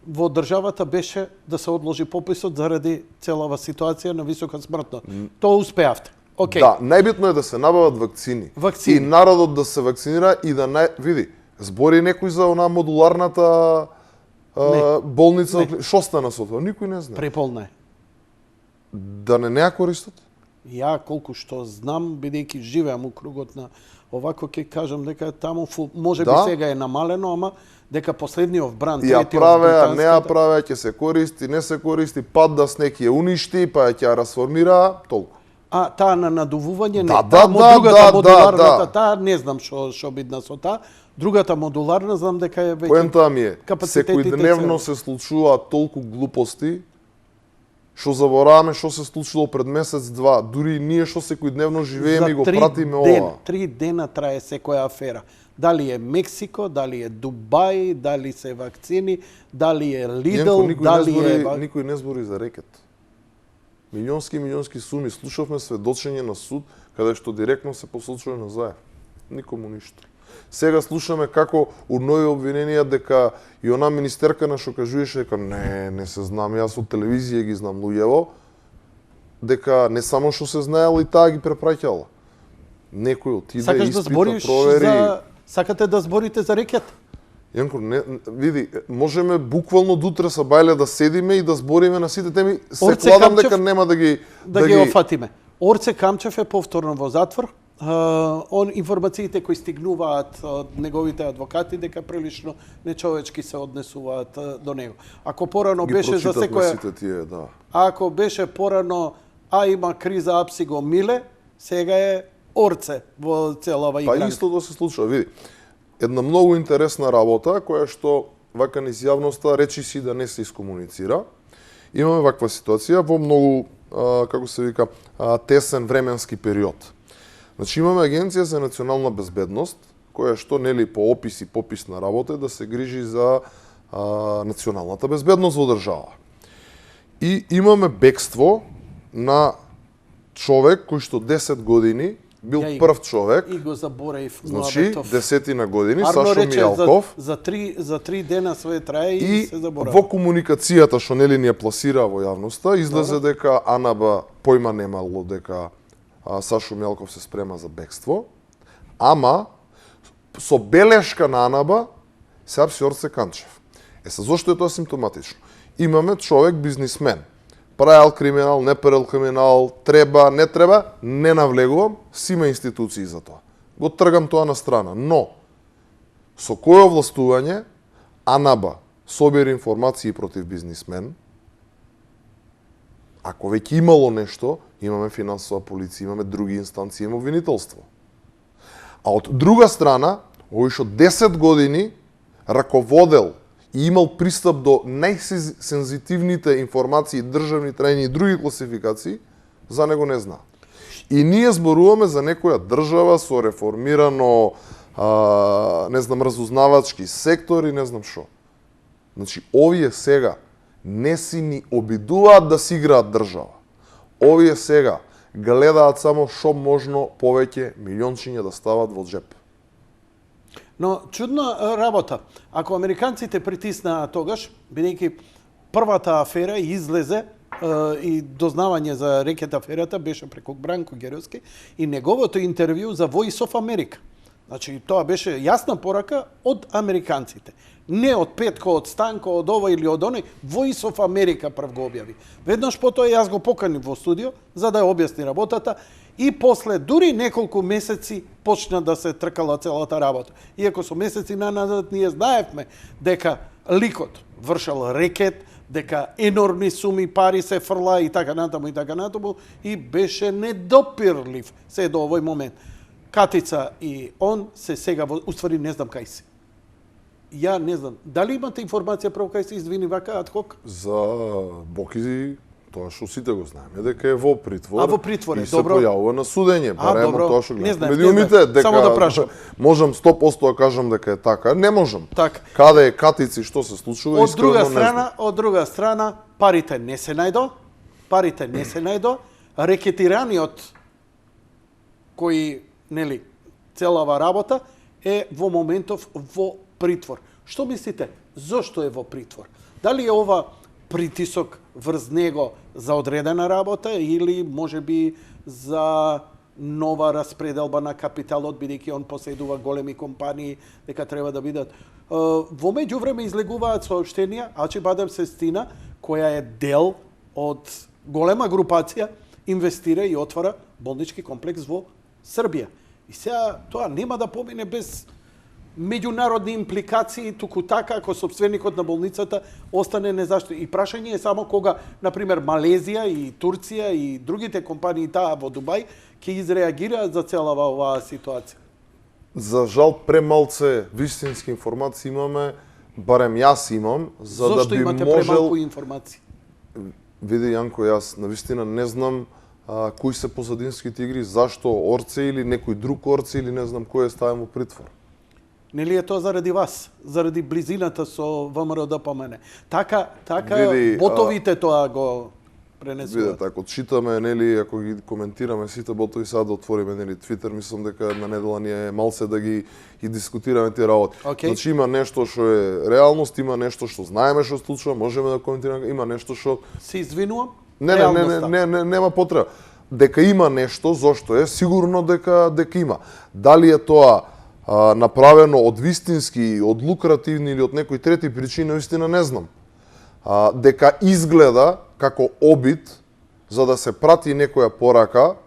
во државата беше да се одложи пописот заради целава ситуација на висока смртност. Тоа успеавте. Okay. Да, најбитно е да се набават вакцини. И народот да се вакцинира и да види, збори некој за она модуларната болница, што стана со тоа? Никој не знае. Преполна е. Да не ја користат? Ја колку што знам, бидејќи живеам у кругот на овако, ќе кажам дека таму можеби сега е намалено, ама дека последниот бранд, ја правеа, не ја правеа, ќе се користи, не се користи, пат да снег ја уништи, па ќе ја расформира, толку. А таа на надувување, не, другата модуларната, таа не знам што бидна со таа. Другата модуларна знам дека е веќе. Поентата ми е, секојдневно се случуваат толку глупости, што забораваме што се случило пред месец-два, дури и ние што секојдневно живееме и го пратиме ова. 3 дена трае секоја афера. Дали е Мексико, дали е Дубај, дали се вакцини, дали е Лидл, дали е... Никој не збори за рекет. Милионски суми. Слушавме сведочење на суд, каде што директно се посочува на Заев. Никому ништо. Сега слушаме како у нови обвиненија дека и она министерка на што кажуваше дека не се знам, јас од телевизија ги знам луѓево, дека не само што се знаела и таа ги препраќала. Некој отиде и испита, провери. Сакате да зборите за рекет? Јанко, види, можеме буквално дутре са бајле да седиме и да збориме на сите теми, се кладам дека нема да ги офатиме. Орце Камчев е повторно во затвор. Информациите кои стигнуваат од неговите адвокати дека прилично нечовечки се однесуваат до него. Ако порано беше за секоја... да. Ако беше порано, има криза, апси го миле, сега е орце во целава игра. Па истото се случува, види. Една многу интересна работа, која што вака низ јавноста речи си да не се искомуницира. Имаме ваква ситуација во многу, како се вика, тесен временски период. Значи имаме Агенција за национална безбедност, која што нели по опис и попис на работа да се грижи за националната безбедност во држава. И имаме бегство на човек кој што 10 години бил прв човек. И го забораив. Значи, 10 години, Арно Сашо рече, Мијалков. За три дена све трае и се заборави. Во комуникацијата што нели ни ја пласира во јавноста, излезе дека Анаба појма немало дека Сашо Мијалков се спрема за бегство, ама со белешка на Анаба се апси Орце Канчев. Зошто е тоа симптоматично? Имаме човек бизнисмен. Правил криминал, не правил криминал, треба, не треба, не навлегувам, си има институции за тоа. Го тргам тоа на страна. Но, со кој овластување, Анаба собира информации против бизнисмен, ако веќе имало нешто, имаме финансова полиција, имаме други инстанции, имаме обвинителство. А од друга страна, овој што 10 години раководел и имал пристап до најсензитивните информации, државни, трајни и други класификации, за него не знаа. И ние зборуваме за некоја држава со реформирано, не знам, разузнавачки сектор и не знам што. Значи, овие сега не си ни обидуваат да си играат држава. Овие сега гледаат само што можно повеќе милиончиња да стават во джеп. Но чудна работа. Ако американците притиснаа тогаш, бидејќи првата афера излезе и дознавање за рекет аферата беше преку Бранко Геровски и неговото интервју за Voice of America. Значи, тоа беше јасна порака од американците. Не од Петко, од Станко, од ова или од оној, Voice of America прв го објави. Веднаш потоа јас го поканив во студио за да ја објасни работата и после дури неколку месеци почна да се тркала целата работа. Иако со месеци наназад ние знаевме дека ликот вршал рекет, дека енормни суми пари се фрла и така натаму и беше недопирлив се до овој момент. Катица и он се сега, уствари не знам кај се. Ја не знам. Дали имате информација прво кај се извини вака адхок? За Бокизи, тоа што сите го знаеме, дека е во притвор. А во притвор е, и се добро. појавува на судење, барем тоа што Не гледам. знаев, Медиумите, дека само да прашам. Можам 100% да кажам дека е така, не можам. Так. Каде е Катици, што се случува, искрено не знам. Од друга страна, парите не се најдо, рекетираниот кој, нели, целава работа е во моментов во притвор. Што мислите? Зошто е во притвор? Дали е ова притисок врз него за одредена работа или можеби за нова распределба на капиталот, бидејќи он поседува големи компании, дека треба да бидат. Во меѓувреме излегуваат соопштенија, Ачи Бадем Сестина, која е дел од голема групација, инвестира и отвара болнички комплекс во Србија. И сега тоа нема да помине без меѓународни импликации, туку така ако сопственикот на болницата остане незаштитен. И прашање е само кога, например, Малезија и Турција и другите компании таа во Дубај ќе изреагираат за целава оваа ситуација. За жал премалце вистински информации имаме, барем јас имам, за Зошто да би имате можел... премалку информации? Види, Јанко, јас навистина не знам кои се позадинските игри, зашто Орце или некој друг Орце или не знам кој е ставен во притвор. Нели е тоа заради вас, заради близината со ВМРО-ДПМН? Така Види, ботовите тоа го пренесуваат. Видете, ако читаме, нели, ако ги коментираме сите ботови, сега да отвориме, нели, Твитер, мислам дека на недела ние малце да ги и дискутираме тие работи. Okay. Значи има нешто што е реалност, има нешто што знаеме што случува, можеме да коментираме, има нешто што Се извинувам. Не, нема потреба. Дека има нешто, зошто е, сигурно дека има. Дали е тоа направено од вистински, од лукративни или од некои трети причини, наистина не знам. Дека изгледа како обид за да се прати некоја порака,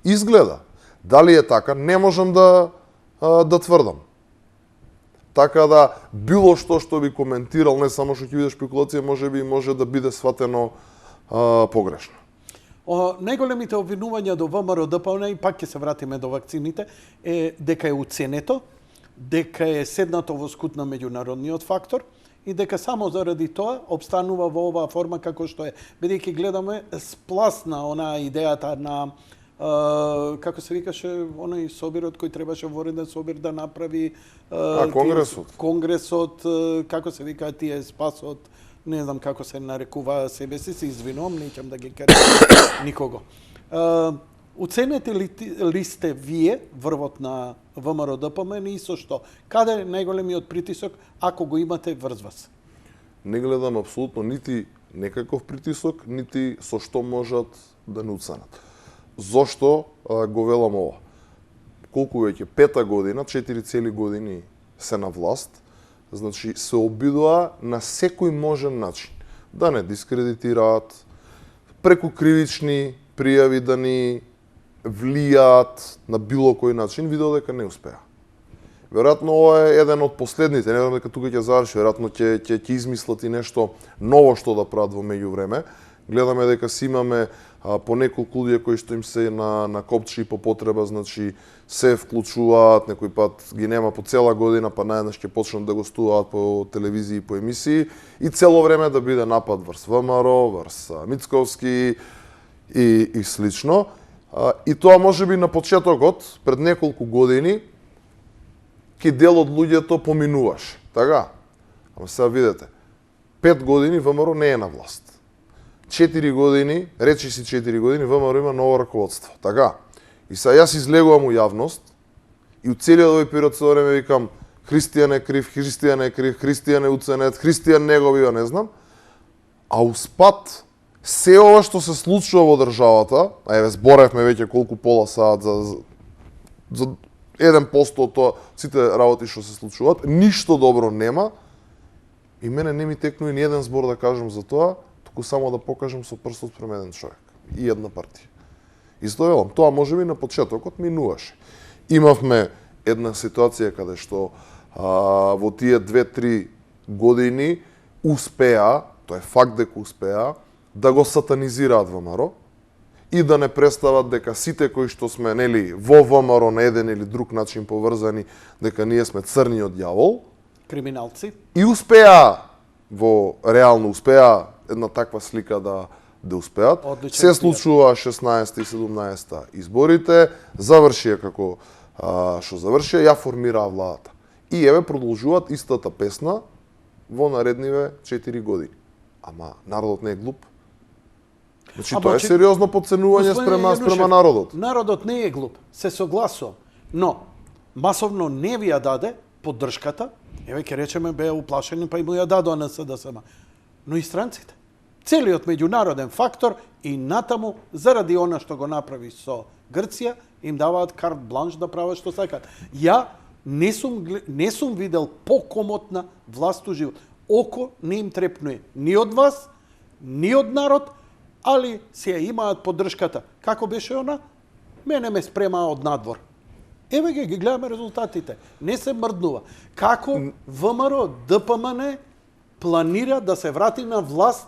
изгледа. Дали е така, не можам да тврдам. Така да, било што би коментирал, не само што ќе биде шпекулација, може да биде сватено погрешно. Најголемите обвинувања до ВМРО-ДПМН, и пак ќе се вратиме до вакцините, е дека е уценето, дека е седнато во скут на меѓународниот фактор и дека само заради тоа обстанува во оваа форма како што е. Бидејќи гледаме спласна онаа идејата на како се викаше, оној собирот кој требаше вореден собир да направи конгресот. Конгресот, како се викаат тие спасот, не знам како се нарекува себе си, се извинувам, неќам да ги карам никого. Уценете ли сте вие врвот на ВМРО ДПМН и со што? Каде е најголемиот притисок ако го имате врз вас? Не гледам апсолутно нити некаков притисок, нити со што можат да не уценат. Зошто го велам ова? Колку веќе? 5-та година, 4 цели години се на власт, значи се обидува на секој можен начин да не дискредитираат, преку кривични пријави да ни влијаат на било кој начин, видео дека не успеа. Веројатно ова е еден од последните, не знам дека тука ќе заврши, веројатно ќе измислат и нешто ново што да прават во меѓувреме. Гледаме дека си имаме по неколку луѓе кои што им се на копчи и по потреба, значи се вклучуваат, некој пат ги нема по цела година, па наеднаш ќе почнат да гостуваат по телевизии и по емисии и цело време да биде напад врз ВМРО, врз Мицковски и слично. И тоа можеби на почетокот, пред неколку години, ки дел од луѓето поминуваш. Така? Ама сега видете, 5 години ВМРО не е на власт. 4 години, речи си 4 години, ВМРО има ново раководство. Така? И сега јас излегувам у јавност и у целиот овој период се време викам Христијан е крив, Христијан е крив, Христијан е уценет, Христијан не го бива, не знам. А успат се ова што се случува во државата, а еве зборевме веќе колку пола саат за 1% од тоа, сите работи што се случуваат, ништо добро нема и мене не ми текнува ни еден збор да кажам за тоа, туку само да покажам со прстот према еден човек и една партија. И стоелам, тоа можеби на почетокот минуваше. Имавме една ситуација каде што во тие 2-3 години успеа, тоа е факт дека успеа, да го сатанизираат ВМРО и да не представат дека сите кои што сме нели во ВМРО на еден или друг начин поврзани, дека ние сме црниот ѓавол, криминалци. И успеа, реално успеа една таква слика да успеат. Одличен се случува 16 и 17 изборите, завршија како што завршија, ја формираа владата. И еве продолжуваат истата песна во наредниве 4 години. Ама народот не е глуп. Значи тоа е сериозно подценување спрема народот. Народот не е глуп, се согласувам, но масовно не ви ја даде поддршката, еве ќе речеме беа уплашени па и му ја дадоа на СДСМ, но и странците. Целиот меѓународен фактор и натаму, заради она што го направи со Грција, им даваат карт бланш да прават што сакаат. Ја не сум видел покомотна власт у живот. Око не им трепнуе ни од вас, ни од народ, али се ја имаат поддршката. Како беше она? Мене ме спремаа од надвор. Еве ги гледаме резултатите. Не се мрднува. Како ВМРО, ДПМН планира да се врати на власт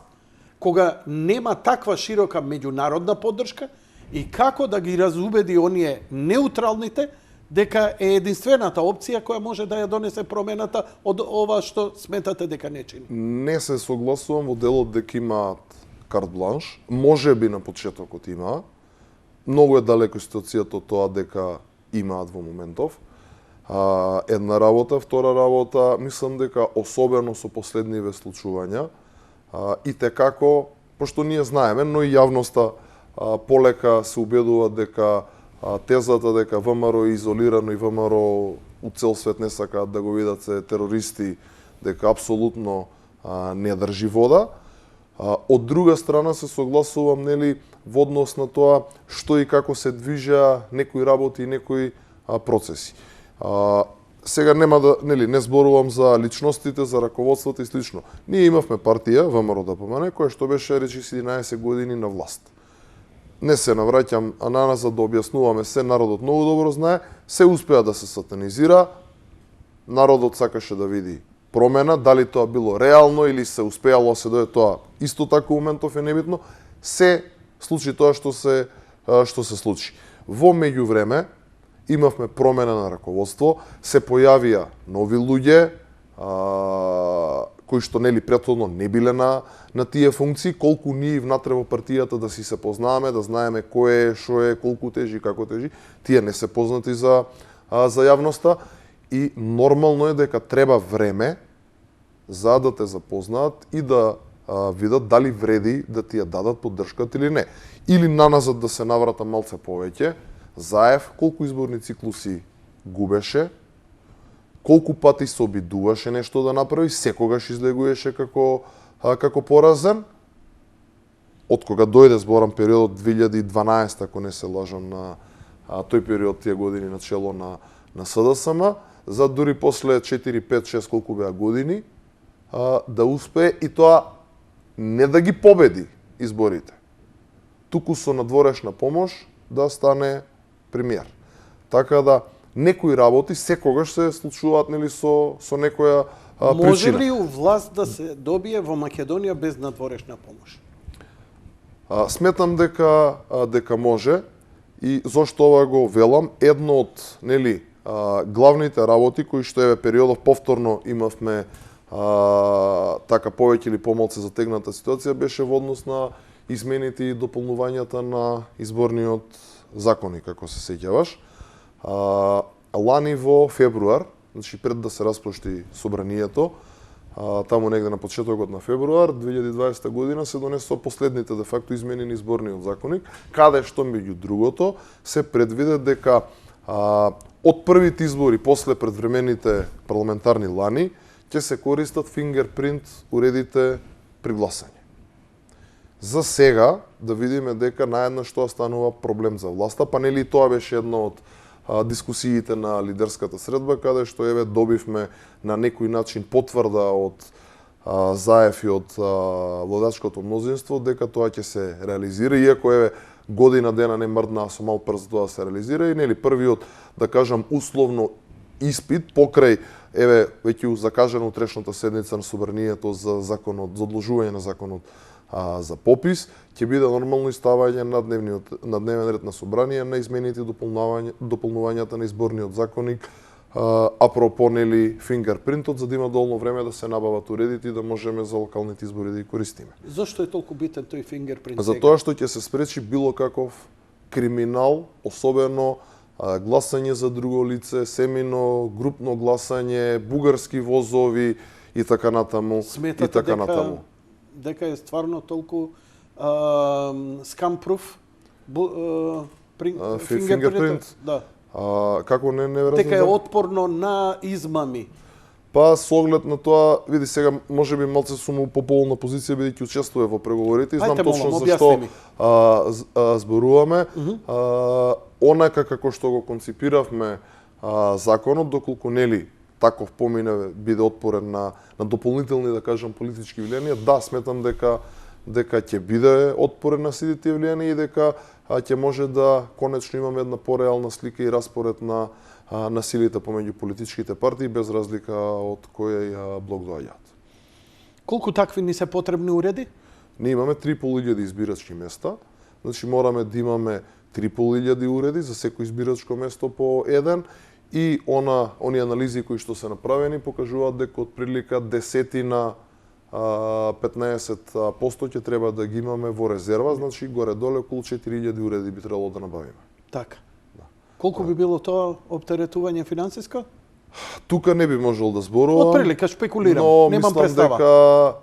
кога нема таква широка меѓународна поддршка и како да ги разубеди оние неутралните дека е единствената опција која може да ја донесе промената од ова што сметате дека не чини. Не се согласувам во делот дека имаат карт бланш. Може би на почетокот имаа. Многу е далеко ситуацијата од тоа дека имаат во моментов. Една работа, втора работа, мислам дека особено со последниве случувања и текако, пошто ние знаеме, но и јавноста полека се убедува дека тезата дека ВМРО е изолирано и ВМРО у цел свет не сакаат да го видат се терористи, дека апсолутно не држи вода. Од друга страна се согласувам нели во однос на тоа што и како се движа некои работи и некои процеси. Сега нема да не зборувам за личностите, за раководството и слично. Ние имавме партија ВМРО ДПМН која што беше речи 11 години на власт. Не се навраќам назад да објаснуваме се, народот многу добро знае, се успеа да се сатанизира, народот сакаше да види промена, дали тоа било реално или се успеало да се дојде тоа, исто така моментов е небитно, се случи тоа што се случи. Во меѓувреме имавме промена на раководство, се појавија нови луѓе кои што нели претходно не биле на тие функции, колку ние внатре во партијата да си се познаваме, да знаеме кој е, што е, колку тежи, како тежи, тие не се познати за јавноста и нормално е дека треба време за да те запознаат и да видат дали вреди да ти ја дадат поддршката или не. Или наназад да се наврата малце повеќе, Заев колку изборни циклуси губеше, колку пати се обидуваше нешто да направи, секогаш излегуваше како поразен. Од кога дојде, зборам, периодот 2012, ако не се лажам, на тој период, тие години на чело на СДСМ, за дури после 4, 5, 6, колку беа години, да успее и тоа не да ги победи изборите, туку со надворешна помош да стане премиер. Така да некои работи секогаш се случуваат нели со некоја причина. Може ли власт да се добие во Македонија без надворешна помош? Сметам дека може и зошто ова го велам, едно од нели главните работи кои што еве периодов повторно имавме така повеќе или помалку затегната ситуација беше во однос на измените и дополнувањата на изборниот законник, како се сеќаваш. Лани во февруар, значи пред да се распушти собранието, таму негде на почетокот на февруар 2020 година се донесоа последните де факто измени на изборниот законник, каде што меѓу другото се предвиде дека од првите избори после предвремените парламентарни лани ќе се користат фингерпринт уредите при гласање. За сега да видиме дека наеднаш тоа станува проблем за власта, па нели тоа беше едно од дискусиите на лидерската средба, каде што еве добивме на некој начин потврда од Заев и од владачкото мнозинство дека тоа ќе се реализира, иако еве година дена не мрдна, со мал прст тоа се реализира и нели првиот, да кажам, условно испит покрај еве веќе закажано утрешната седница на собранието за законот, за одложување на законот за попис, ќе биде нормално ставање на дневен ред на собрание на измените и дополнувањата на изборниот законник, апропо нели фингерпринтот, за да има доволно време да се набават уредите и да можеме за локалните избори да ги користиме. Зошто е толку битен тој фингерпринт? Затоа што ќе се спречи било каков криминал, особено гласање за друго лице, семино, групно гласање, бугарски возови и така натаму. Сметате дека е стварно толку скампруф фингерпринт? Да. Како не разбирам? Дека е отпорно на измами. Па со оглед на тоа, види сега, можеби малце сум у пополна позиција бидејќи учествував во преговорите и знам точно зашто зборуваме. Онака како што го конципиравме законот, доколку нели таков помине биде отпорен на дополнителни, да кажам, политички влијанија, да, сметам дека ќе биде отпорен на сите тие влијанија и дека ќе може да конечно имаме една пореална слика и распоред на силите помеѓу политичките партии без разлика од кој блок доаѓаат. Колку такви ни се потребни уреди? Ние имаме 3.500 избирачки места, значи мораме да имаме 3.500 уреди за секој избирачко место по еден и они анализи кои што се направени покажуваат дека од прилика 10% ќе треба да ги имаме во резерва, значи горе-доле околу 4000 уреди би требало да набавиме. Така. Колку би било тоа оптеретување финансиско? Тука не би можел да зборувам. Од прилика шпекулирам, но немам мислам представа. дека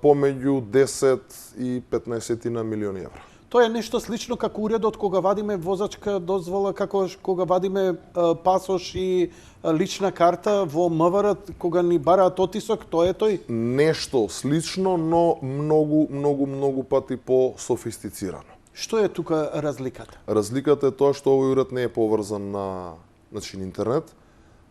помеѓу 10 и 15 милиони евра. Тоа е нешто слично како уредот кога вадиме возачка дозвола, како кога вадиме пасош и лична карта во МВР, кога ни бараат отисок, тоа е тој? Нешто слично, но многу пати по-софистицирано. Што е тука разликата? Разликата е тоа што овој уред не е поврзан на интернет.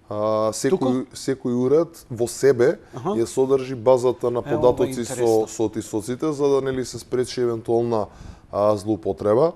Секој уред во себе ја содржи базата на податоци со отисоците за да нели се спречи евентуална злоупотреба.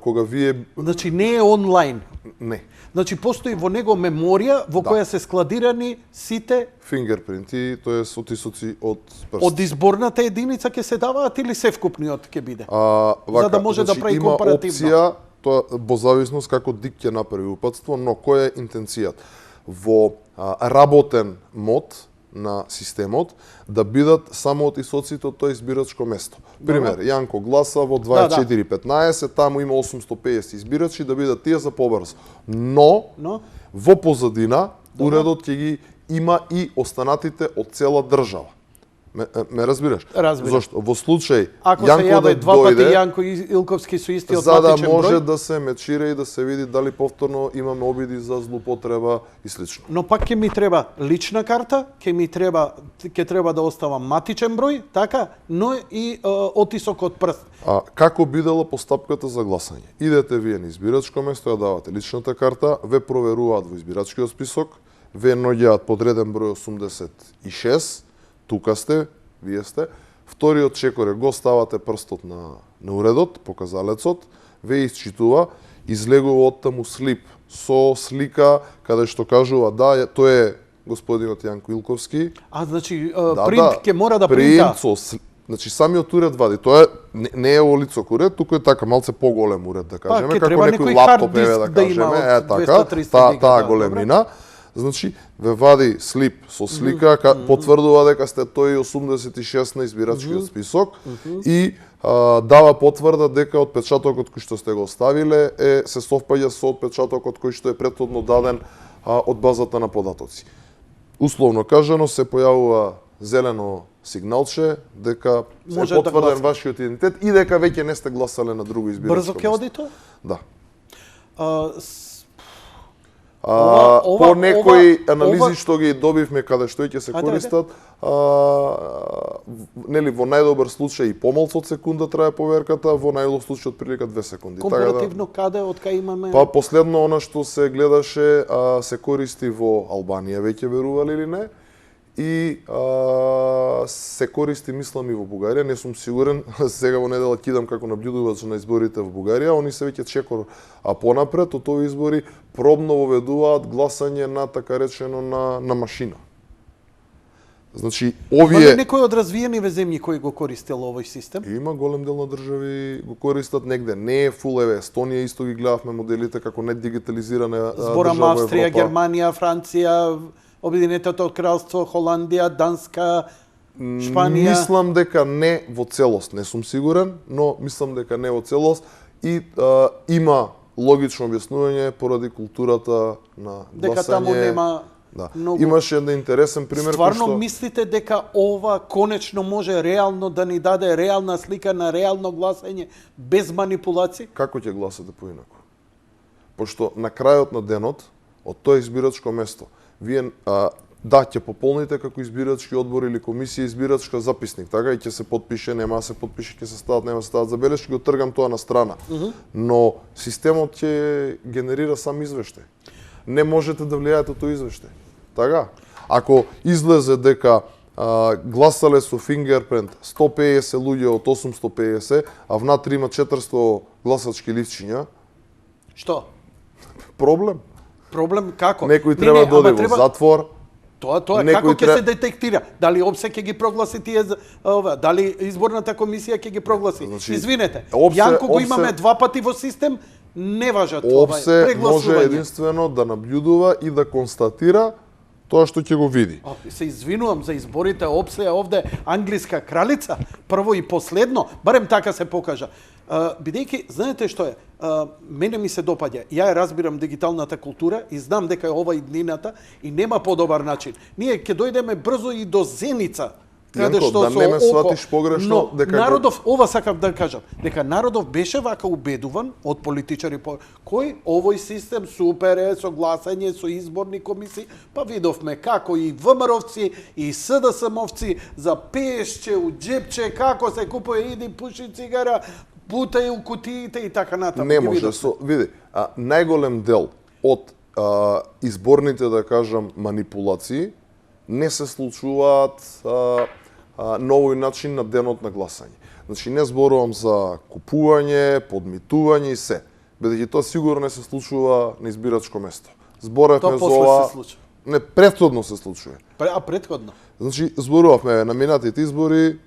Кога вие... Значи не е онлайн? Не. Значи постои во него меморија во која се складирани сите фингерпринти, тоест отисоци од прст. Од изборната единица ќе се даваат или севкупниот ќе биде? За да може да прави компаративно. Има опција, тоа во зависност како ДИК ќе направи упатство, но која е интенцијата? Во работен мод на системот да бидат само од исоците од тоа избирачко место. Пример, Јанко гласа во 24:15, таму има 850 избирачи, да бидат тие за побрзо. Но во позадина уредот ќе ги има и останатите од цела држава. Ме разбираш? Разбирам. Зошто? Во случај ако Јанко се јаве да два пати дојде, Јанко Илковски со истиот за да матичен може број, да се мечира и да се види дали повторно имаме обиди за злоупотреба и слично. но пак ќе ми треба лична карта, ќе треба да остава матичен број, така, но и отисок од прст. А како бидела постапката за гласање? Идете вие на избирачко место, ја давате личната карта, ве проверуваат во избирачкиот список, ве наоѓаат подреден број 86, тука сте, вие сте. Вториот чекор го ставате прстот на уредот, показалецот, ве исчитува, излегува од таму слип со слика каде што кажува да, тој е господинот Јанко Илковски. А значи принт ќе мора да принта. Значи самиот уред вади, тоа не е олицок уред, туку е така малце поголем уред да кажеме, како некој лаптоп еве да кажеме, така, таа големина. Значи, ве вади слип со слика, потврдува дека сте тој 86 на избирачкиот список и дава потврда дека отпечатокот кој што сте го оставиле се совпаѓа со отпечатокот кој што е претходно даден од базата на податоци. Условно кажано се појавува зелено сигналче дека е потврден вашиот идентитет и дека веќе не сте гласале на друго избирачко место. Брзо ќе оди тоа? Да. По некои анализи што ги добивме каде што ќе се користат, нели во најдобар случај и помалку од секунда трае поверката, во најлош случај отприлика 2 секунди. Компаративно каде, од кај имаме? Па последно она што се гледаше се користи во Албанија, веќе верували или не, и се користи мислам и во Бугарија, не сум сигурен, сега во недела кидам како наблюдувач на изборите во Бугарија, они се веќе чекор понапред од овие избори пробно воведуваат гласање на така речено на машина. Значи, овие... Има некои од развиениве земји кои го користел овој систем? Има голем дел на држави го користат негде. Не е фул, еве, Естонија исто ги гледавме моделите како не дигитализирана Зборам држава Австрија, Европа. Германија, Франција, Обединетото кралство, Холандија, Данска, Шпанија. Мислам дека не во целост, не сум сигурен, но мислам дека не во целост и има логично објаснување поради културата на гласање. Дека таму нема многу. Имаше еден интересен пример Стварно кој што... мислите дека ова конечно може реално да ни даде реална слика на реално гласање без манипулации? Како ќе гласате поинаку? Пошто на крајот на денот од тоа избирачко место вие ќе пополните како избирачки одбор или комисија избирачка записник, така и ќе се потпише, нема да се потпише, ќе се стават, нема да се стават забелешки, го тргам тоа на страна. Но системот ќе генерира сам извештај. Не можете да влијаете тој извештај. Така? Ако излезе дека гласале со фингерпринт 150 луѓе од 850, а внатре има 400 гласачки ливчиња, Што? Проблем. Проблем како? Некој треба да оди во затвор. Тоа како ќе се детектира? Дали ОПСЕ ќе ги прогласи тие ова? Дали изборната комисија ќе ги прогласи? Значи, извинете, Јанко го имаме 2 пати во систем, не важа тоа. ОПСЕ може единствено да наблюдува и да констатира тоа што ќе го види. Се извинувам за изборите, ОПСЕ е овде англиска кралица, прво и последно, барем така се покажа. Бидејќи, знаете што е, мене ми се допаѓа, ја разбирам дигиталната култура и знам дека е ова иднината и нема подобар начин. Ние ќе дојдеме брзо и до Зеница, каде Јанко, што да со не ме око, сватиш погрешно, но дека народов, ова сакав да кажам, дека народов беше вака убедуван од политичари кој овој систем супер е со гласање, со изборни комисии, па видовме како и ВМРО-вци и СДСМ-овци за пешче, у джепче, како се купува, иди пуши цигара, бутај у кутиите и така натаму. Не може, види, најголем дел од изборните, да кажам, манипулации не се случуваат на овој начин на денот на гласање. Значи, не зборувам за купување, подмитување и се. Бидејќи тоа сигурно не се случува на избирачко место. Зборевме за ова... се случува. Не, претходно се случува. А претходно? Значи, зборувавме на минатите избори,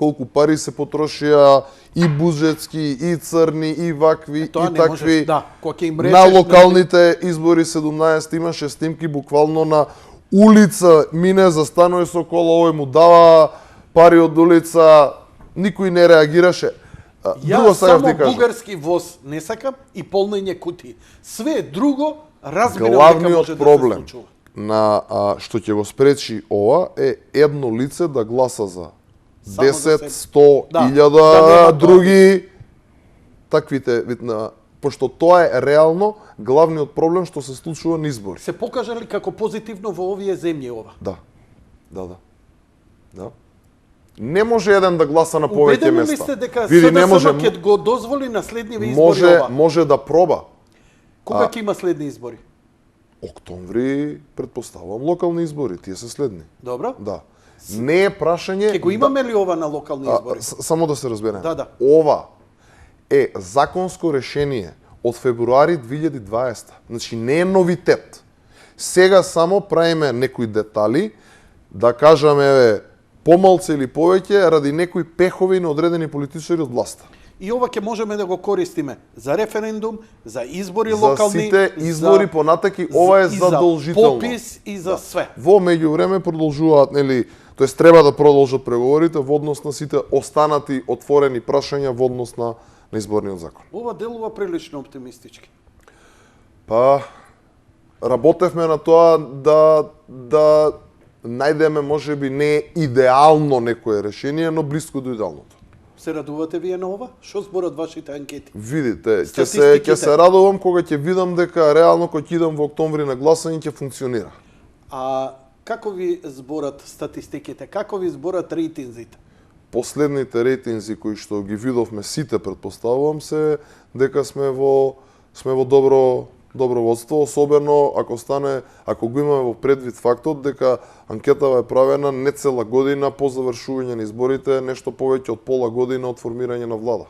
колку пари се потрошија и буџетски, и црни, и вакви, и такви. Да, на локалните избори 17 имаше снимки буквално на улица мине, застанува со кола, овој му дава пари од улица, никој не реагираше. Ја само бугарски воз не сакам и полнење кутии. Све друго разбирам дека може проблем да се случува. на што ќе го спречи ова е едно лице да гласа за 10, 100, 1000 други таквите видна, пошто тоа е реално главниот проблем што се случува на избори. Се покажа ли како позитивно во овие земји ова? Да. Не може еден да гласа на повеќе места. Убедени ли сте дека СДСМ ќе го дозволи на следниве избори ова? Може да проба. Кога ќе има следни избори? Октомври, предпоставувам, локални избори, тие се следни. Добро. Да. Не е прашање... Ќе го имаме ли ова на локални избори? Само да се разбереме. Да. Ова е законско решение од февруари 2020. Значи не е новитет. Сега само правиме некои детали, да кажаме помалце или повеќе ради некои пехови на одредени политичари од власта. И ова ќе можеме да го користиме за референдум, за избори локални, за сите избори понатаки, ова е задолжително. За попис и за све. Во меѓувреме продолжуваат, нели, тоест треба да продолжат преговорите во однос на сите останати отворени прашања во однос на изборниот закон. Ова делува прилично оптимистички. Па работевме на тоа да најдеме можеби не идеално некое решение, но близко до идеалното. Се радувате вие на ова? Што зборат вашите анкети? Видите, ќе се радувам кога ќе видам дека реално кога ќе идам во октомври на гласање ќе функционира. А како ви зборат статистиките? Како ви зборат рейтинзите? Последните рейтинзи кои што ги видовме сите, предпоставувам се дека сме во добро водство, особено ако го имаме во предвид фактот дека анкетава е правена не цела година по завршување на изборите, нешто повеќе од пола година од формирање на влада.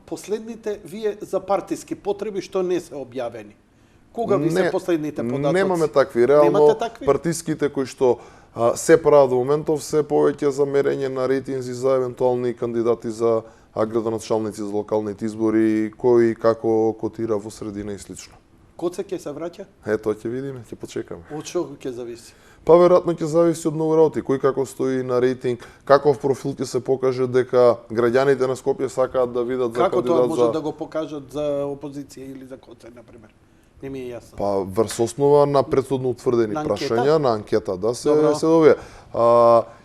Последните вие за партиски потреби што не се објавени. Кога ви се последните податоци? Немаме такви. Реално партиските кои што се прават во моментов се повеќе за мерење на рейтинзи за евентуални кандидати за градоначалници за локалните избори, кој како котира во средина и слично. Коце ќе се враќа? Ето, ќе видиме, ќе почекаме. Од што ќе зависи? Па веројатно ќе зависи од многу работи, кој како стои на рейтинг, каков профил ќе се покаже дека граѓаните на Скопје сакаат да видат за кандидат за... Како тоа може да го покажат за опозиција или за Коце, например? Не ми е јасно. Па врз основа на претходно утврдени прашања на анкета, да се добија.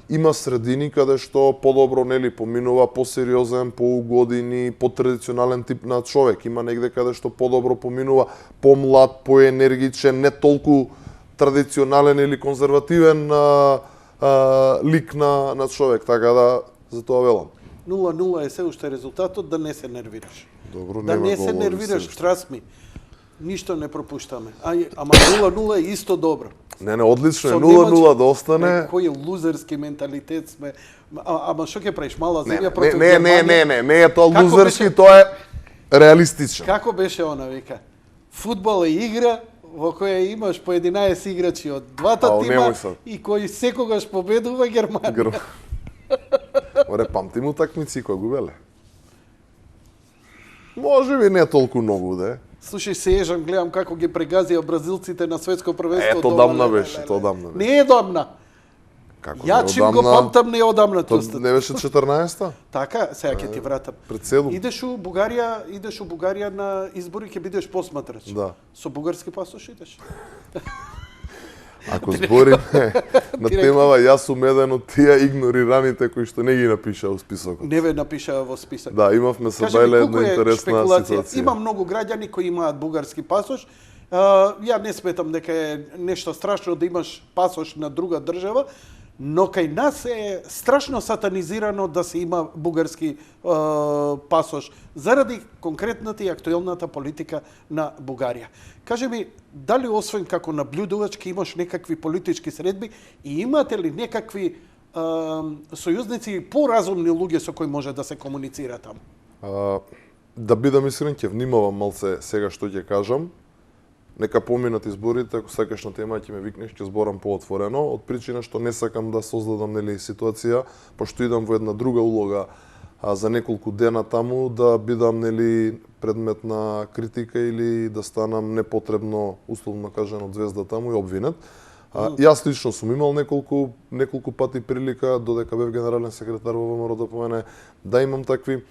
Има средини каде што подобро нели поминува посериозен, поугодини, потрадиционален тип на човек. Има негде каде што подобро поминува помлад, поенергичен, не толку традиционален или конзервативен лик на човек, така да за тоа велам. 0-0 е се уште резултатот, да не се нервираш. Добро, да не се нервираш, trust me. Ништо не пропуштаме. Ама 0-0 е исто добро. Не, одлично е 0-0 да остане. Кој лузерски менталитет сме. Ама што ќе правиш, мала земја против Германија? Не е тоа лузерски, тоа е реалистично. Како беше она, вика? Фудбал е игра во која имаш по 11 играчи од двата тима и кој секогаш победува Германија. Оре, памти му такмици кој го веле. Може би не толку многу, да. Слушај, се ежам, гледам како ги прегазија бразилците на светско првенство. Ето дамна беше, тоа дамна беше. Не е дамна. Како ја чим го памтам, не е одамна тустат. Не беше 14-та? Така, сега ќе ти вратам. Пред селом. Идеш у Бугарија на избори, ќе бидеш посматрач. Да. Со бугарски пасош идеш. Ако збориме на темава, јас сум еден од тие игнорираните кои што не ги напишаа во списокот. Не ве напишаа во список. Да, имавме со Бајле една интересна ситуација. Има многу граѓани кои имаат бугарски пасош. Ја не сметам дека е нешто страшно да имаш пасош на друга држава, но кај нас е страшно сатанизирано да се има бугарски пасош заради конкретната и актуелната политика на Бугарија. Кажи ми, дали освен како наблюдувач ќе имаш некакви политички средби и имате ли некакви сојузници и поразумни луѓе со кои може да се комуницира таму? Да бидам искрен, ќе внимавам малце сега што ќе кажам. Нека поминат изборите, ако сакаш на тема ќе ме викнеш, ќе зборам поотворено, од причина што не сакам да создадам нели ситуација, пошто идам во една друга улога за неколку дена таму, да бидам нели предмет на критика или да станам непотребно, условно кажано, звезда таму и обвинет. Јас лично сум имал неколку пати прилика, додека бев генерален секретар во ВМРО ДПМН, да имам такви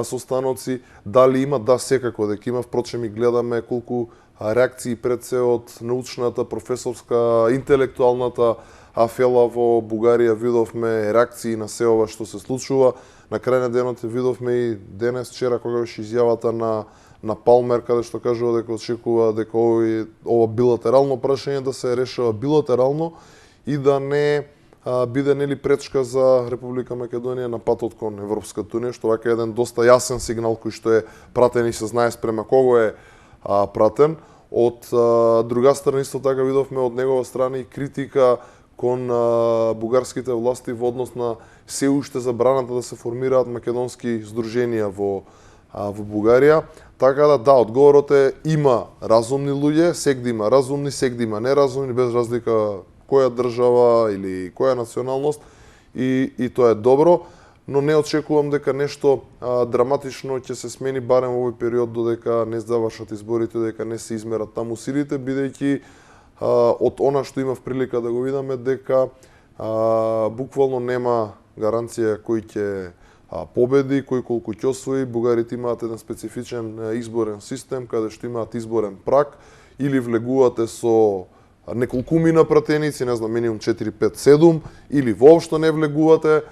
состаноци. Дали има? Да, секако дека има. Впрочем, и гледаме колку реакции пред се од научната, професорска, интелектуалната афела во Бугарија. Видовме реакции на се ова што се случува. На крај на денот видовме и денес, вчера, кога беше изјавата на Палмер, каде што кажува дека очекува дека ова билатерално прашање да се решава билатерално и да не биде нели пречка за Република Македонија на патот кон Европската унија, што вака е еден доста јасен сигнал кој што е пратен и се знае спрема кого е пратен. Од друга страна исто така видовме од негова страна и критика кон бугарските власти во однос на се уште забраната да се формираат македонски здруженија во Бугарија. Така да, одговорот е има разумни луѓе, сегде има разумни, сегде има неразумни, без разлика која држава или која националност, и тоа е добро, но не очекувам дека нешто драматично ќе се смени барем во овој период додека не завршат изборите, дека не се измерат таму силите, бидејќи од она што имав прилика да го видаме дека буквално нема гаранција кој ќе победи, кој колку ќе освои. Бугарите имаат еден специфичен изборен систем, каде што имаат изборен праг, или влегувате со неколкумина пратеници, не знам, минимум 4, 5, 7, или воопшто не влегувате.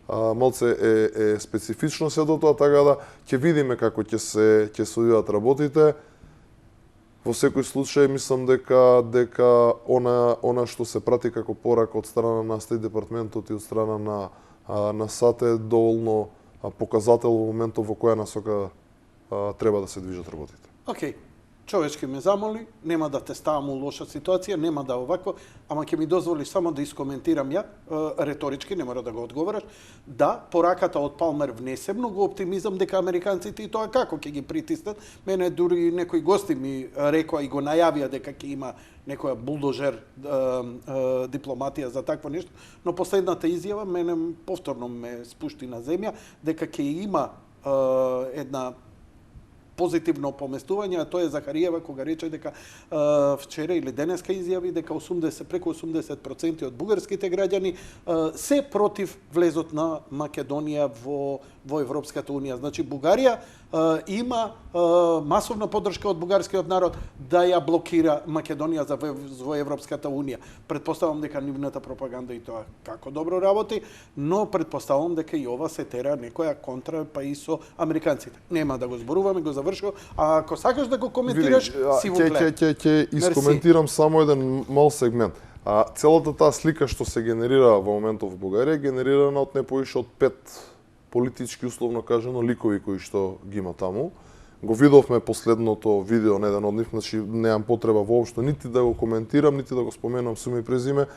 Малце е специфично се до тоа, така да ќе видиме како ќе се одвијат работите. Во секој случај мислам дека она што се прати како порака од страна на Стејт департментот и од страна на САД е доволно показател во моментот во која насока треба да се движат работите. Океј, човечки ме замоли, нема да те ставам у лоша ситуација, нема да овако, ама ќе ми дозволиш само да искоментирам ја, реторички, не мора да го одговораш. Да, пораката од Палмер внесе многу оптимизам дека американците и тоа како ќе ги притиснат. Мене дури некои гости ми рекоа и го најавија дека ќе има некоја булдожер дипломатија за такво нешто, но последната изјава мене повторно ме спушти на земја дека ќе има една позитивно поместување, а тоа е Захариева кога рече дека вчера или денеска изјави дека преку 80% од бугарските граѓани се против влезот на Македонија во Европската унија. Значи Бугарија има масовна поддршка од бугарскиот народ да ја блокира Македонија во Европската унија. Предпоставам дека нивната пропаганда и тоа како добро работи, но предпоставам дека и ова се тера некоја контра па и со американците. Нема да го зборуваме, го завршувам. А ако сакаш да го коментираш, си во плен. Ќе искоментирам само еден мал сегмент. Целата таа слика што се генерира во моментов во Бугарија е генерирана од не повише од 5 политички, условно кажано, ликови кои што ги има таму. Го видовме последното видео на еден од нив, значи немам потреба воопшто нити да го коментирам, нити да го споменам со име и презиме,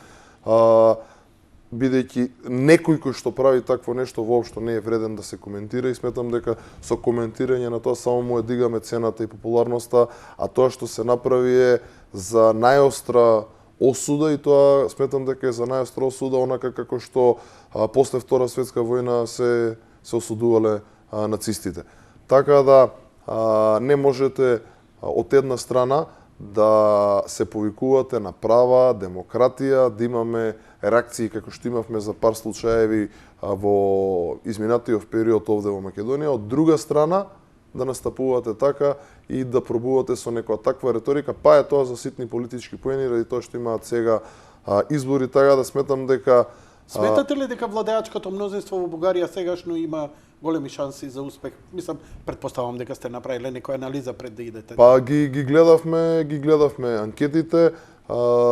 бидејќи некој кој што прави такво нешто воопшто не е вреден да се коментира и сметам дека со коментирање на тоа само му дигаме цената и популарноста, а тоа што се направи е за најостра осуда и тоа сметам дека е за најостра осуда онака како што после Втора светска војна се осудувале нацистите. Така да не можете од една страна да се повикувате на права, демократија, да имаме реакции како што имавме за пар случаеви во изминатиот период овде во Македонија, од друга страна да настапувате така и да пробувате со некоја таква риторика, па е тоа за ситни политички поени, ради тоа што имаат сега избори, така да сметам дека... Сметате ли дека владеачкото мнозинство во Бугарија сегашно има големи шанси за успех? Мислам, предпоставам дека сте направиле некоја анализа пред да идете. Па ги гледавме анкетите.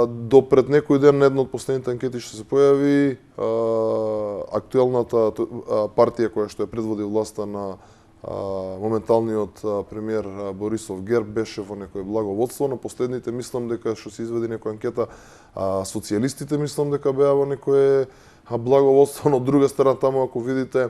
До пред некој ден на една од последните анкети што се појави, актуелната партија која што е предводи власта на моменталниот премиер Борисов ГЕРБ беше во некој благоводство. На последните мислам дека што се изведи некоја анкета, социјалистите мислам дека беа во некое благоводство, но од друга страна таму ако видите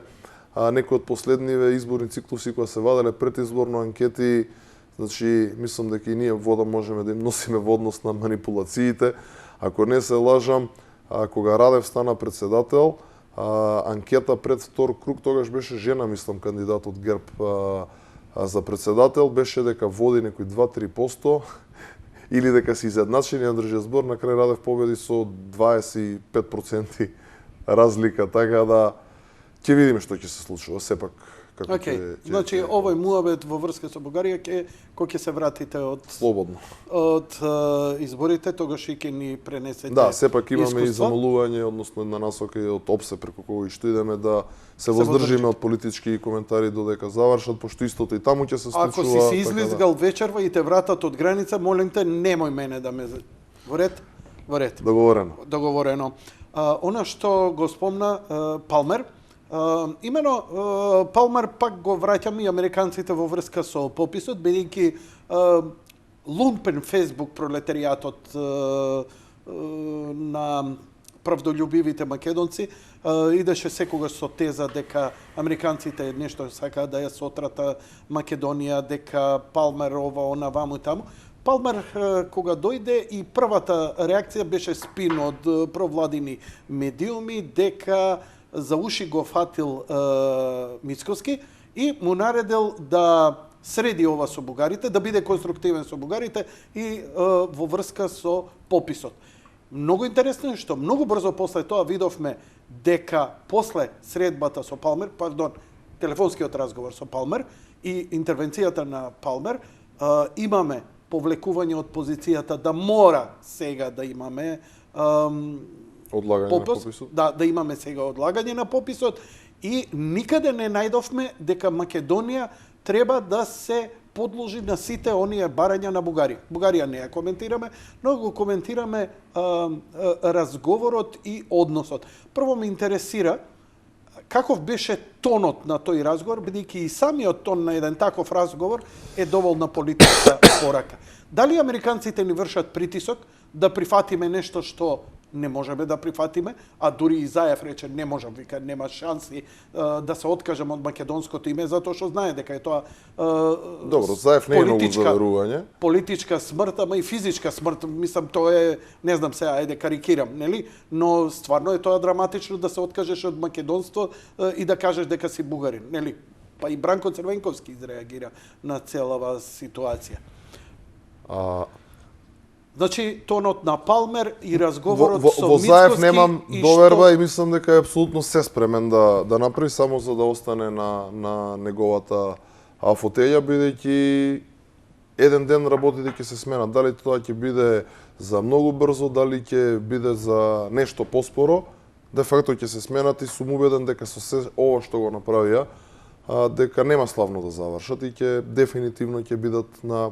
некои од последниве изборни циклуси кои се ваделе предизборно анкети, значи мислам дека и ние вода можеме да им носиме во однос на манипулациите. Ако не се лажам, кога Радев стана председател, анкета пред втор круг, тогаш беше жена, мислам, кандидат од ГЕРБ за председател, беше дека води некои 2-3% или дека се изедначени на држи збор, на крај Радев победи со 25% разлика, така да ќе видиме што ќе се случува, сепак како ќе... Значи, овој муабет во врска со Бугарија кој ќе се вратите слободно од изборите, тогаш и ќе ни пренесете. Да, сепак имаме и искуства. замолување, односно една насока и од ОПСЕ преку кој што идеме да се воздржиме од политички коментари додека завршат, пошто истото и таму ќе се случува. Ако си се излизгал вечерва и те вратат од граница, молим те, немој мене да ме... Во ред? Во ред. Договорено. Она што го спомна Палмер, имено Палмер пак го враќам и американците во врска со пописот, бидејќи лумпен Фейсбук пролетаријатот на правдолюбивите македонци идеше секогаш со теза дека американците нешто сакаат да ја сотрата Македонија, дека Палмер ова, она, ваму и таму. Палмер, кога дојде, и првата реакција беше спин од провладини медиуми, дека за уши го фатил Мицкоски и му наредил да среди ова со бугарите, да биде конструктивен со бугарите и во врска со пописот. Многу интересно е што многу брзо после тоа видовме дека после средбата со Палмер, телефонскиот разговор со Палмер и интервенцијата на Палмер, имаме повлекување од позицијата да мора сега да имаме одлагање на пописот. Да имаме сега одлагање на пописот и никаде не најдовме дека Македонија треба да се подложи на сите оние барања на Бугарија. Бугарија не ја коментираме, но го коментираме разговорот и односот. Прво ме интересира каков беше тонот на тој разговор, бидејќи и самиот тон на еден таков разговор е доволна политичка порака. Дали американците ни вршат притисок да прифатиме нешто што не можеме да прифатиме, а дури и Заев рече не можам, вика, нема шанси да се откажам од македонското име, затоа што знае дека е тоа добро, Заев не е многу заверување. Политичка смрт, ама и физичка смрт, мислам, тоа е, не знам сега, ајде карикирам, нели? Но стварно е тоа драматично да се откажеш од македонство и да кажеш дека си бугарин, нели? Па и Бранко Црвенковски изреагира на целава ситуација. Значи, тонот на Палмер и разговорот со Мицкоски... Во Заев немам доверба и мислам дека е апсолутно се спремен да направи само за да остане на неговата фотеја, бидејќи еден ден работите ќе се сменат. Дали тоа ќе биде за многу брзо, дали ќе биде за нешто поспоро, де факто ќе се сменат и сум убеден дека со се ова што го направија, дека нема славно да завршат и ќе дефинитивно ќе бидат на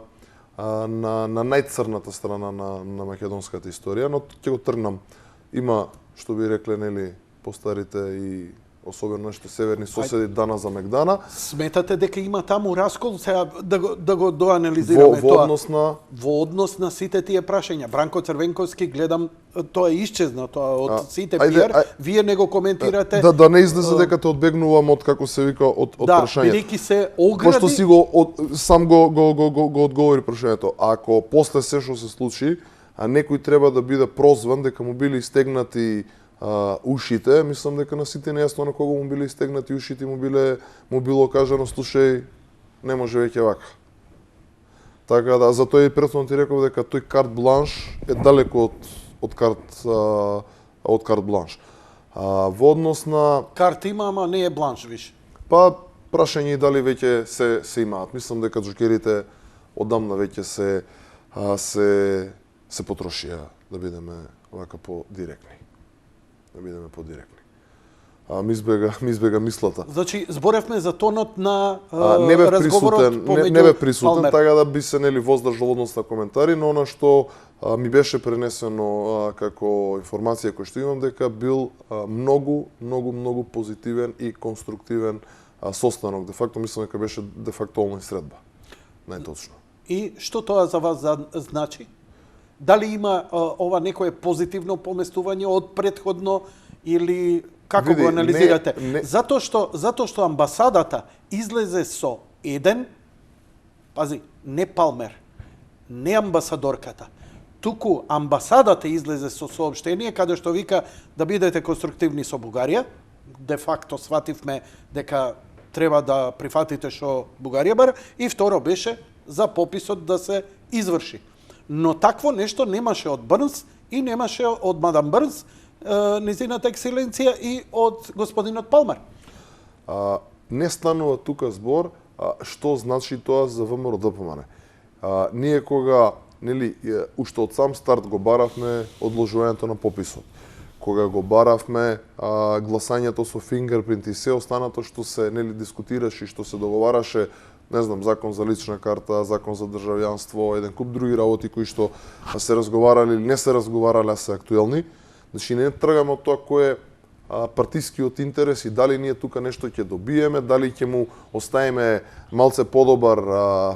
најцрната страна на македонската историја, но ќе го тргнам. Има, што би рекле, нели, постарите и особено нашите северни соседи дана за Мегдана. Сметате дека има таму раскол, сега да го доанализираме тоа? Во однос на сите тие прашања. Бранко Црвенковски, гледам, тоа е исчезна, тоа од сите пиар, вие не го коментирате. Да не излезе дека те одбегнувам од, како се вика, од прашањето. Да, бидејќи се огради... Пошто си сам го одговори прашањето. Ако после се што се случи, некој треба да биде прозван дека му били истегнати ушите, мислам дека на сите нејасно на кого му биле истегнати ушите, му било кажано, слушај, не може веќе вака. Така да, затоа и претходно ти реков дека тој карт бланш е далеко од карт бланш. Во однос на... Карт има, ама не е бланш, виш. Па, прашање и дали веќе се имаат. Мислам дека джокерите одамна веќе се потрошија, да бидеме вака по-директни. Ми избега мислата. Значи, зборевме за тонот на не бев разговорот помеѓу не бев присутен, така да би се воздржал однос на коментари, но она што ми беше пренесено како информација која што имам, дека бил многу позитивен и конструктивен состанок. Де факто мислам дека беше де факто онлайн средба. Најточно. И што тоа за вас значи? Дали има ова некое позитивно поместување од претходно или како го анализирате? Затоа што амбасадата излезе со еден, пази, не Палмер, не амбасадорката, туку амбасадата излезе со соопштение каде што вика да бидете конструктивни со Бугарија. Де факто свативме дека треба да прифатите што Бугарија бара, и второ беше за пописот да се изврши. Но такво нешто немаше од Брнс и немаше од мадам Брнс, незината екселенција, и од господинот Палмер. Не станува тука збор што значи тоа за ВМРО ДПМН. Ние кога, нели, уште од сам старт го баравме одложувањето на пописот. Кога го баравме гласањето со фингерпринт и се останато што се, нели, дискутираше и што се договараше, не знам, закон за лична карта, закон за државјанство, еден куп други работи кои што се разговарале или не се разговарале, а се актуелни. Значи не тргаме од тоа кој е партискиот интерес и дали ние тука нешто ќе добиеме, дали ќе му оставиме малце подобар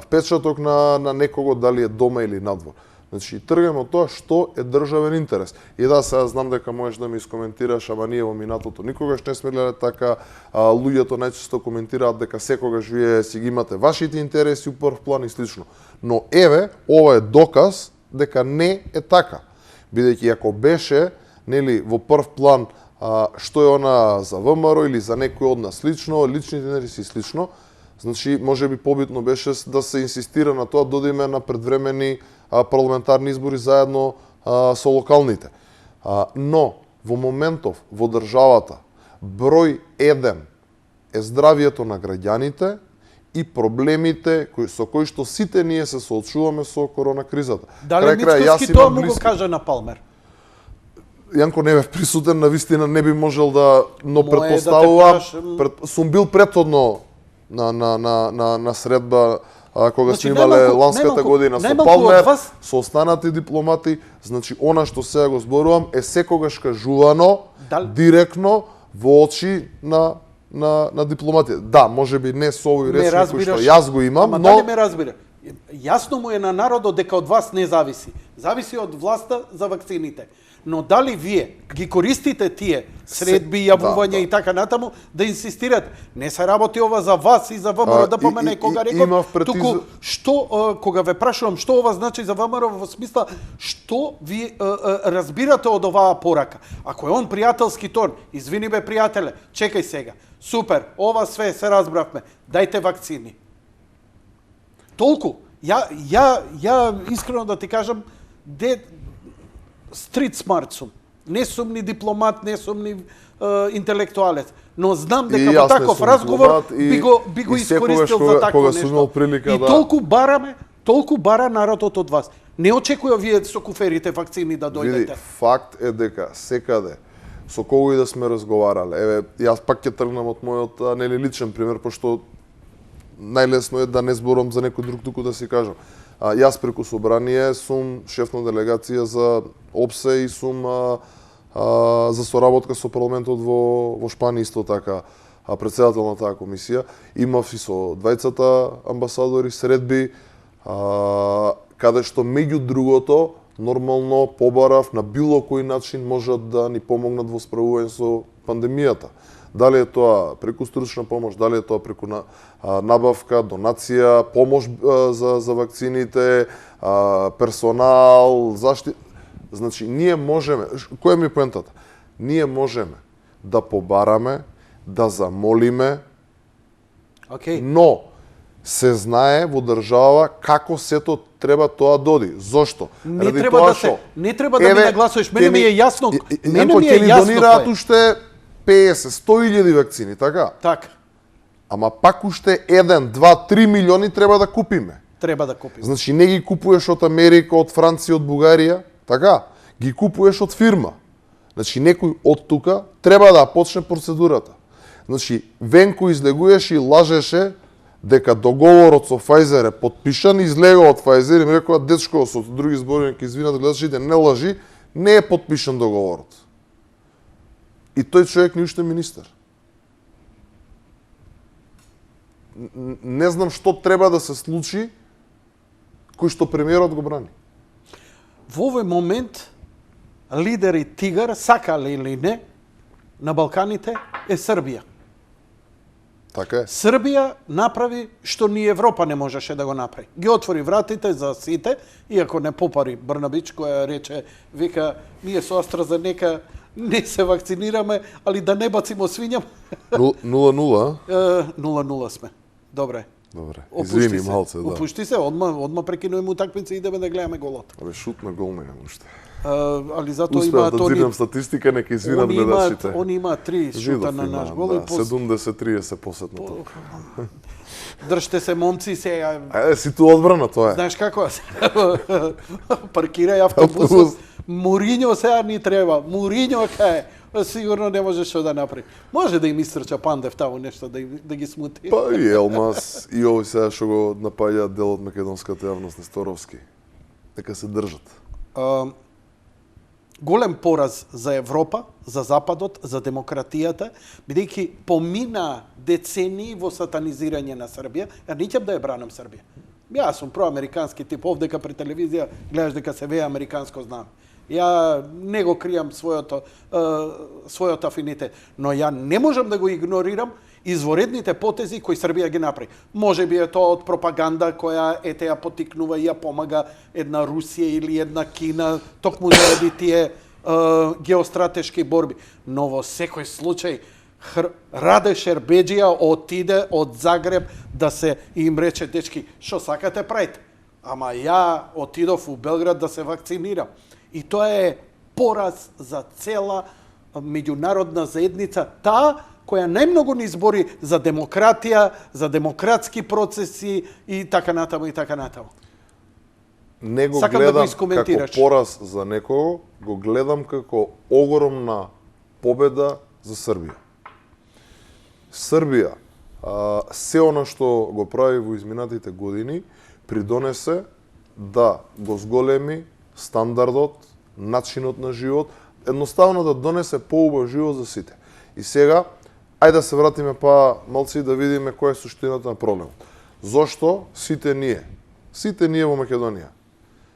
впечаток на некого, дали е дома или надвор. Значи тргаме од тоа што е државен интерес. И да, сега знам дека можеш да ми искоментираш, ама ние во минатото никогаш не сме гледале така. Луѓето најчесто коментираат дека секогаш вие си ги имате вашите интереси у прв план и слично. Но еве, ова е доказ дека не е така. Бидејќи ако беше, нели, во прв план што е она за ВМРО или за некој од нас лично, личните интереси слично, значи можеби побитно беше да се инсистира на тоа да одиме на предвремени парламентарни избори заедно со локалните. Но во моментов во државата број 1 е здравието на граѓаните и проблемите со кои што сите ние се соочуваме со корона кризата. Дали Мицкоски тоа му го кажа на Палмер? Јанко не бев присутен, навистина не би можел да, но предпоставувам, сум бил претходно на средба кога сме имале ланската година со Палмер, со останати дипломати. Значи, она што сега го зборувам е секогаш кажувано директно во очи на дипломатија. Да, можеби не со овој речник кој што јас го имам, но... Дали ме разбира? Јасно му е на народот дека од вас не зависи. Зависи од власта за вакцините. Но дали вие ги користите тие средби, јавувања и така натаму да инсистирате? Не се работи ова за вас и за ВМРО ДПМН, кога реков, туку што, кога ве прашувам што ова значи за ВМРО, во смисла што ви разбирате од оваа порака. Ако е он пријателски тон, извини бе пријателе, чекај сега, супер, ова све се разбравме, дајте вакцини. Толку. Ја искрено да ти кажам, стрит смарт сум. Не сум ни дипломат, не сум ни интелектуалец, но знам дека во таков разговор би го искористил за такво нешто. И толку бара народот од вас. Не очекува вие со куферите вакцини да дојдете. Види, факт е дека секаде со кого и да сме разговарале. Еве, јас пак ќе тргнам од мојот нели личен пример, пошто најлесно е да не зборам за некој друг, туку да си кажам. Јас преку собрание сум шеф на делегација за ОПСЕ и сум за соработка со парламентот во Шпанија исто така председател на таа комисија. Имав и со двајцата амбасадори средби, каде што меѓу другото нормално побарав на било кој начин можат да ни помогнат во справување со пандемијата. Дали е тоа преку стручна помош, дали е тоа преку набавка, донација, помош за вакцините, персонал, заштита. Значи, ние можеме, која ми е поентата? Ние можеме да побараме, да замолиме, но се знае во држава како сето треба тоа доди. Зошто? Не треба да ми нагласуваш, мене ми е јасно. Мене ми е јасно донираат уште 50-100.000 вакцини, така? Така. Ама пак уште 1, 2, 3 милиони треба да купиме. Треба да купиме. Значи не ги купуваш од Америка, од Франција, од Бугарија, така? Ги купуваш од фирма. Значи некој од тука треба да почне процедурата. Значи Венко излегуваше и лажеше дека договорот со Pfizer е потпишан, излега од Pfizer и ми рекоа дечко со други зборови ќе извинат гледачите, не лажи, не е потпишан договорот. И тој човек ни уште министер. Не знам што треба да се случи кој што премиерот го брани. Во овој момент лидери тигар, сакале или не, на Балканите е Србија. Така е. Србија направи што ни Европа не можеше да го направи. Ги отвори вратите за сите, иако не попари Брнабич, која рече, вика, ние со AstraZeneca не се вакцинираме, али да не бацимо свињам. 0-0, 0-0 сме. Добре. Добре. Опушти Извини се. малце, да. Опушти се, одма прекинуваме утакмица и идеме да гледаме голот. Абе шут на гол немам уште. Али затоа Успеав имаат да двинам статистика, нека извинат гледачите. Они имаат 3 шута на наш гол и 70-30 посетното. Држте се момци сега. Си ту одбрана, тоа е. Знаеш како? Паркирај автобусот. Муриньо сега ни треба. Муриньо кај сигурно не може што да направи. Може да им истрча Пандев таму нешто да ги смути. Па и Елмас и овој сега што го напаѓаат дел од македонската јавност Несторовски. Нека се држат. Голем пораз за Европа, за Западот, за демократијата, бидејќи помина децении во сатанизирање на Србија. Ја не ќе да ја бранам Србија. Јас сум проамерикански тип, овдека при телевизија гледаш дека се вее американско знаме. Ја не го кријам својот афинитет, но ја не можам да го игнорирам изворедните потези кои Србија ги направи. Може би е тоа од пропаганда која ја потикнува и ја помага една Русија или една Кина, токму заради тие геостратешки борби. Но во секој случај Раде Шербеџија отиде од Загреб да се им рече, дечки, што сакате правите? Ама ја отидов у Белград да се вакцинирам. И тоа е пораз за цела меѓународна заедница, таа која најмногу ни избори за демократија, за демократски процеси и така натаму и така натаму. Не го Сакам да гледам го искоментираш. како пораз за некого, го гледам како огромна победа за Србија. Србија, се она што го прави во изминатите години, придонесе да го зголеми стандардот, начинот на живот, едноставно да донесе поубав живот за сите. И сега, ајде да се вратиме па малци да видиме која е суштината на проблемот. Зошто сите ние во Македонија,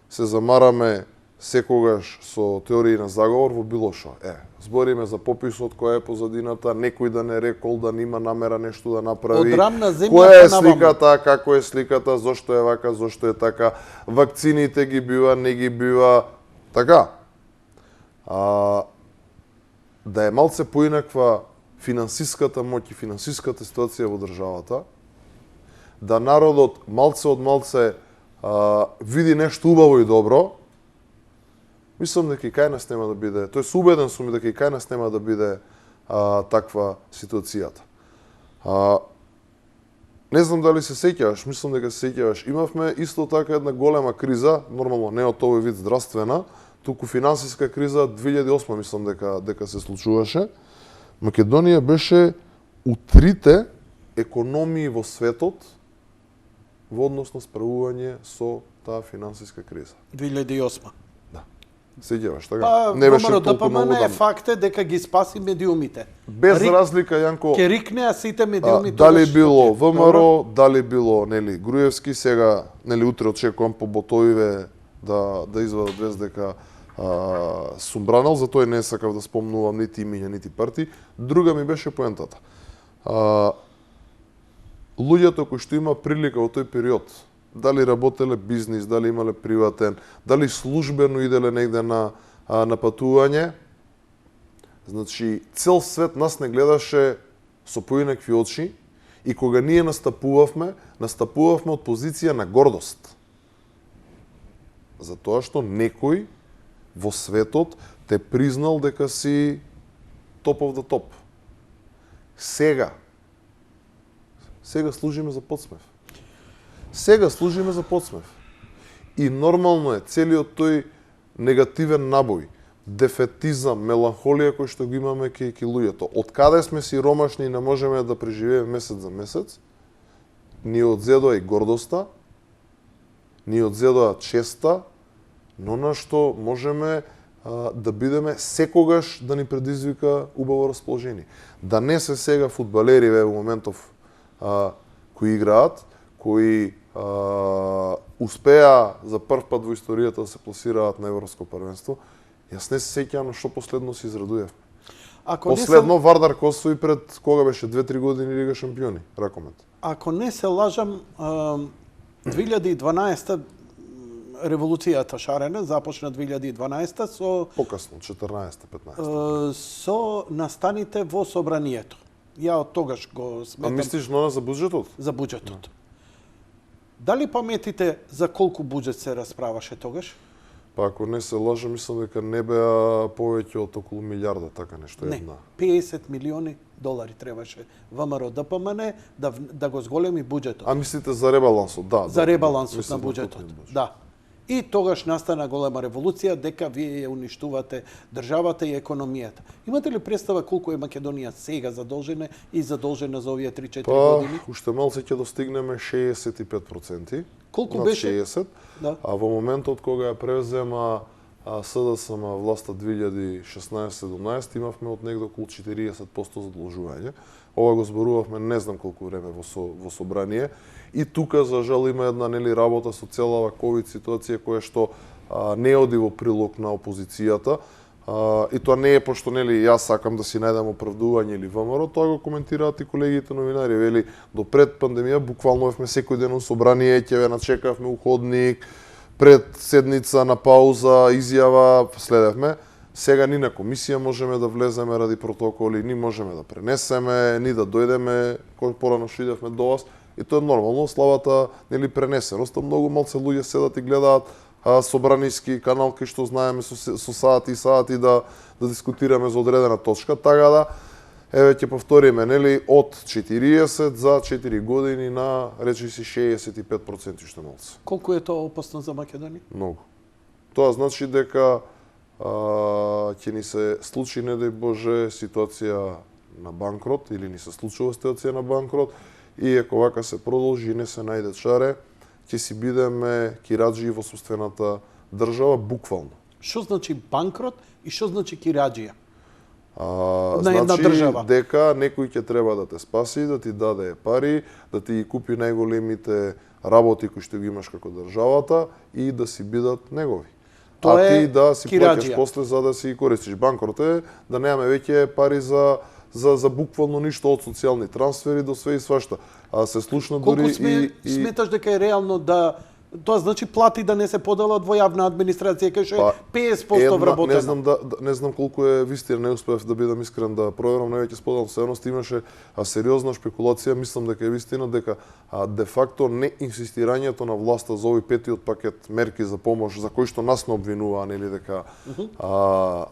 се замараме секогаш со теории на заговор во било шо. Збориме за пописот, која е позадината, некој да не рекол, да нема намера нешто да направи. Од рамна земја која е па наваму. сликата, како е сликата, зошто е вака, зошто е така, вакцините ги бива, не ги бива, така. Да е малце поинаква финансиската моќ и финансиската ситуација во државата, да народот малце од малце види нешто убаво и добро, мислам дека и кај нас нема да биде, тоест убеден сум дека и кај нас нема да биде таква ситуацијата. Не знам дали се сеќаваш, мислам дека се сеќаваш. Имавме исто така една голема криза, нормално не од овој вид здравствена, туку финансиска криза 2008 мислам дека се случуваше. Македонија беше у трите економии во светот во однос на справување со таа финансиска криза. 2008. Сеќаваш, така? Па, Не беше номерот толку многу ДПМН е давно. факт е дека ги спаси медиумите. Без разлика, Јанко, Ке рикнеа сите медиуми дали тогаш. било Добро. ВМРО, дали било нели Груевски, сега нели утре очекувам по ботовиве да извадат вест дека сум бранал, затоа и не сакав да спомнувам нити имиња, нити парти. Друга ми беше поентата. Луѓето кои што има прилика во тој период, дали работеле бизнис, дали имале приватен, дали службено иделе негде на патување, значи цел свет нас не гледаше со поинакви очи и кога ние настапувавме од позиција на гордост. Затоа што некој во светот те признал дека си top of the top. Сега служиме за подсмев. И нормално е целиот тој негативен набој, дефетизам, меланхолија кој што го имаме кај луѓето. Од каде сме сиромашни и не можеме да преживееме месец за месец, ни одзедоа и гордоста, ни одзедоа честа, но на што можеме да бидеме секогаш да ни предизвика убаво расположение. Да не се сега фудбалери во моментов кои играат, кои успеа за прв пат во историјата да се пласираат на Европско првенство. Јас не се сеќавам на што последно се израдував. Последно Вардар Косово и пред кога беше 2-3 години Лига шампиони, ракомет. Ако не се лажам, 2012 револуцијата шарена започна 2012 со покасно 14-15. Со настаните во собранието. Ја од тогаш го сметам. Мислиш за буџетот? За буџетот. Дали паметите за колку буџет се расправаше тогаш? Па ако не се лажам, мислам дека не беа повеќе од околу милиарда, така нешто Не, една. 50 милиони долари требаше ВМРО ДПМН да го зголеми буџетот. А мислите за ребалансот? Да. За ребалансот мислам на за буџетот. токмин буџет. Да. И тогаш настана голема револуција дека вие ја уништувате државата и економијата. Имате ли представа колку е Македонија сега задолжена и задолжена за овие 3-4 години? Уште малце ќе достигнеме 65%. Колку над беше? 60. Да. А во моментот кога ја превзема СДСМ власта 2016-17 имавме од негде околу 40% задолжување. Ова го зборувавме не знам колку време во собрание. И тука за жал има една работа со целава ковид ситуација која што не оди во прилог на опозицијата. И тоа не е пошто јас сакам да си најдам оправдување или ВМРО, тоа го коментираат и колегите новинари. Вели до пред пандемија буквално евме секој ден во собрание, ќе ве начекавме у ходник, пред седница на пауза, изјава следевме. Сега ни на комисија можеме да влеземе ради протоколи, ни можеме да пренесеме, ни да дојдеме кој порано што идевме до вас. И тоа е нормално, славата пренесеност, многу малце луѓе седат и гледаат собраниски каналки што знаеме со сати и сати да дискутираме за одредена точка, така да еве ќе повториме, од 40 за 4 години на речиси 65% што малце. Колку е тоа опасно за Македонија? Многу. Тоа значи дека ќе ни се случи, не дај Боже, ситуација на банкрот или ни се случува ситуација на банкрот и ако вака се продолжи и не се најде чаре, ќе си бидеме кираџи во сопствената држава буквално. Што значи банкрот и што значи кираџија? На една држава. Дека некој ќе треба да те спаси, да ти даде пари, да ти ги купи најголемите работи кои што ги имаш како државата и да си бидат негови. Тоа ти да си плаќаш после за да си користиш. Банкрот е да немаме веќе пари за буквално ништо, од социјални трансфери до све и свашта. А се слушна дури и сметаш дека е реално да тоа значи плати да не се поделат во јавна администрација кај што е 50% вработено. Не знам колку е вистина, не успеав да бидам искрен да проверам, највеќе споделам со јавност, имаше сериозна шпекулација, мислам дека е вистина дека де факто не инсистирањето на власта за овој петиот пакет мерки за помош за кој што нас не обвинуваа, дека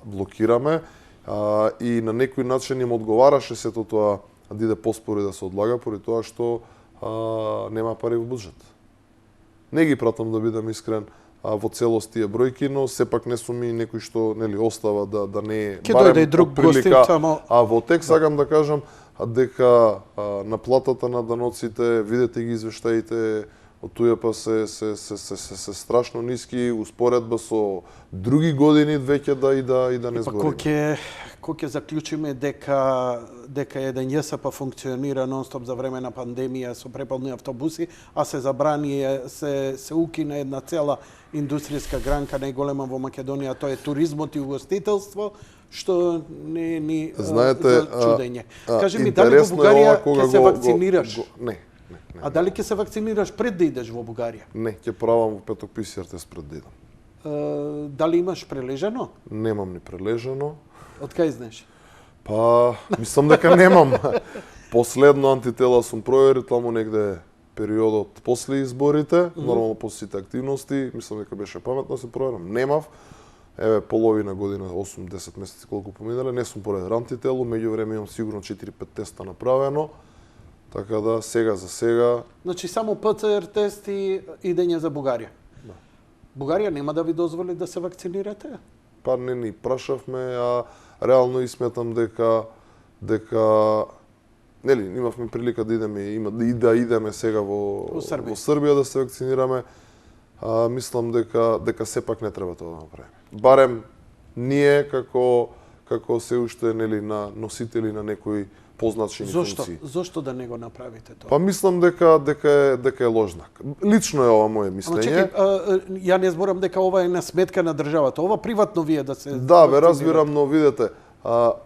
блокираме и на некој начин им одговараше сето тоа да иде поспори да се одлага поради тоа што нема пари во буџет. Не ги пратам да бидам искрен во целост тие бројки, но сепак не сум и некој што остава да не е барем друг гостин тамо. А во тек сакам да кажам дека наплатата на даноците, видете ги извештаите од ТУЈП се страшно ниски, успоредба со други години веќе да не збориме. Кога ќе заклучиме дека еден ЈСП функционира нонстоп за време на пандемија со преполни автобуси, а се забрани се укина една цела индустријска гранка најголема во Македонија, тоа е туризмот и угостителство, што не е ни за чудење. Кажи ми, дали во Бугарија ќе се вакцинираш? Не. А дали ќе се вакцинираш пред да идеш во Бугарија? Не, ќе правам во петок ПСР тест пред да идам. Дали имаш прележано? Немам ни прележано. Од кај знаеш? Па, мислам дека немам. Последно антитела сум проверил таму негде периодот после изборите, нормално после сите активности, мислам дека беше паметно да се проверам. Немав. Еве половина година, 8-10 месеци колку поминале, не сум проверил антитело, меѓувреме имам сигурно 4-5 теста направено. Така да сега за сега. Значи само ПЦР тест и идење за Бугарија. Да. Бугарија нема да ви дозволи да се вакцинирате? Па не ни прашавме, а реално и сметам дека имавме прилика да идеме сега во Србија да се вакцинираме. Мислам дека сепак не треба тоа да направиме. Барем ние како се уште на носители на некои позначени функции. Зошто да не го направите тоа? Па мислам дека е лош знак. Лично е ова моје мислење. Чекај, ја не зборам дека ова е на сметка на државата. Ова приватно вие да се Да, ве разбирам, но видете,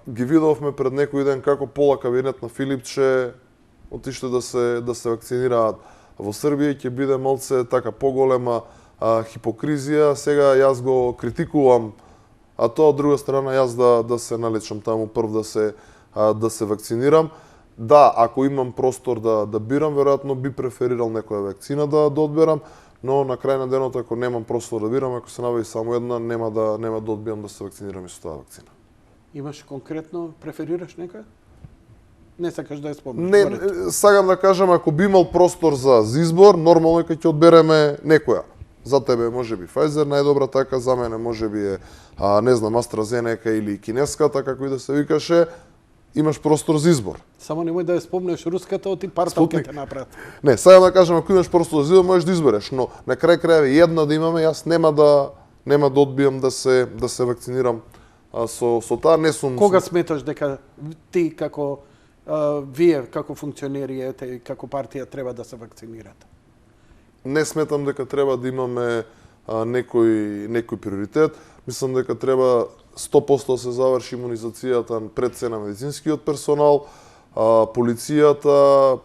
ги видовме пред некој ден како пола кабинет на Филипче отишле да се вакцинираат во Србија, ќе биде малце така поголема хипокризија. Сега јас го критикувам, а тоа од друга страна јас да се налечам таму прв да се вакцинирам. Да, ако имам простор да бирам, веројатно би преферирал некоја вакцина да одберам, но на крај на денот ако немам простор да бирам, ако се набави само една, нема да одбијам да се вакцинирам со таа вакцина. Имаш конкретно, преферираш некоја? Не сакаш да ја спомниш? Не, сакам да кажам, ако би имал простор за избор, нормално е кога ќе одбереме некоја. За тебе може би Pfizer најдобра така, за мене може би е, не знам, AstraZeneca или кинеската, како и да се викаше, имаш простор за избор. Само немој да ја спомнеш руската, оти партал ќе те направат. Не, сакам да кажам, ако имаш простор за избор, можеш да избереш, но на крај крајеви една да имаме, јас нема да одбијам да се вакцинирам со таа, не сум. Кога сметаш дека ти како вие како функционери и како партија треба да се вакцинирате? Не сметам дека треба да имаме некој приоритет. Мислам дека треба 100% да се заврши имунизацијата пред се на медицинскиот персонал, полицијата,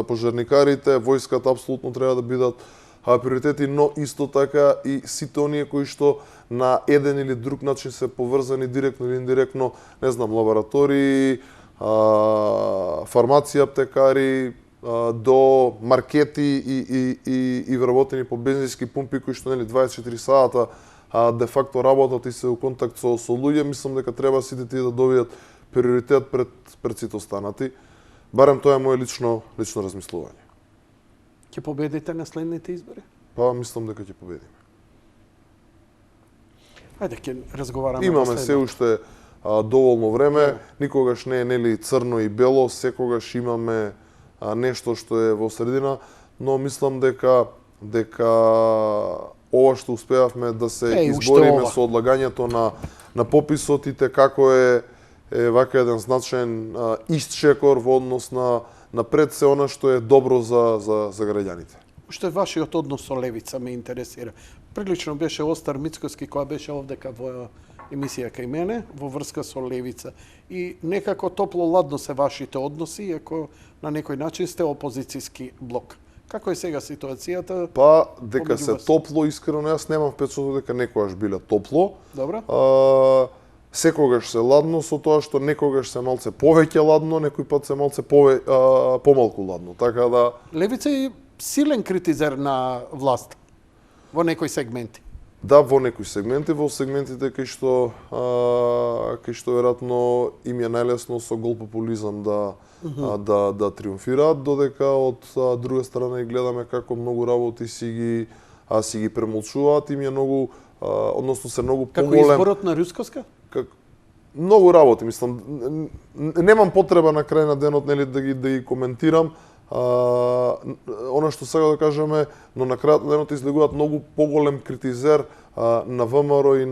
пожарникарите, војската апсолутно треба да бидат приоритети, но исто така и сите оние кои што на еден или друг начин се поврзани директно или индиректно, не знам, лаборатории, фармација, аптекари, до маркети и вработени по бензински пумпи кои што 24 сата де факто работат и се у контакт со луѓе, мислам дека треба сите тие да добијат приоритет пред сите останати. Барем тоа е моје лично размислување. Ќе победите на следните избори? Па мислам дека ќе победиме. Ајде ќе разговараме. Имаме се уште доволно време, никогаш не е нели црно и бело, секогаш имаме нешто што е во средина, но мислам дека ова што успеавме да се избориме со одлагањето на пописот и како е вака еден значаен исчекор во однос на пред се она што е добро за граѓаните. Што е вашиот однос со левица ме интересира. Прилично беше Остар Мицкоски која беше овдека во емисија кај мене во врска со левица и некако топло-ладно се вашите односи, ако на некој начин сте опозицијски блок. Како е сега ситуацијата? Па, дека се топло, искрено, јас немам впечаток дека некогаш биле топло. Добро. Секогаш се ладно, со тоа што некогаш се малце повеќе ладно, некој пат се малце помалку ладно. Така да... Левица е силен критизер на власт во некои сегменти. Да, во некои сегменти, во сегментите кај што веројатно им е најлесно со гол популизам да триумфираат, додека од друга страна и гледаме како многу работи си ги премолчуваат, им е многу, односно се многу поголем. Како изборот на Рускоска? Многу работи, мислам, немам потреба на крај на денот нели да ги коментирам. Она што сега да кажеме, но на крајот на денот излегуваат многу поголем критизер на ВМРО и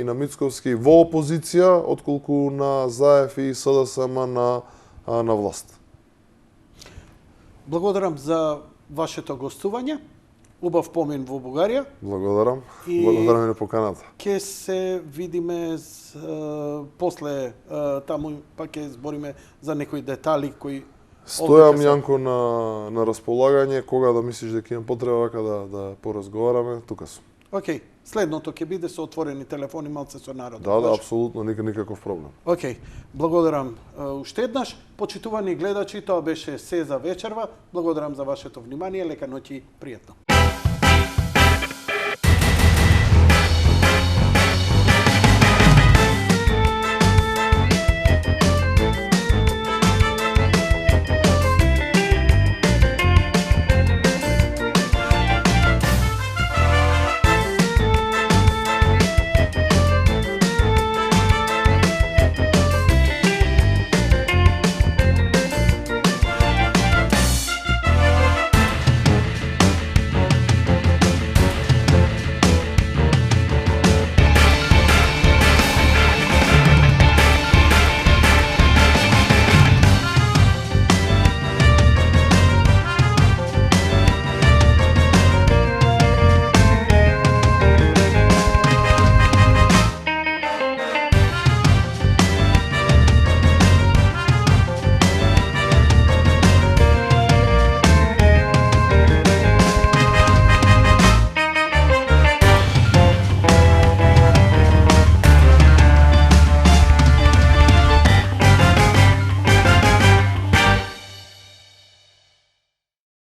на Мицковски во опозиција, отколку на ЗАЕФ и СДСМ на власт. Благодарам за вашето гостување. Убав помин во Бугарија. Благодарам. Благодарам и на поканата. Ке се видиме после таму, па ќе збориме за некои детали кои Стојам Јанко на располагање, кога да мислиш дека имам потреба вака да поразговараме, тука сум. Океј, следното ќе биде со отворени телефони малце со народот. Да, апсолутно, никаков проблем. Океј, благодарам уште еднаш. Почитувани гледачи, тоа беше се за вечерва. Благодарам за вашето внимание, лека ноќ и пријатно.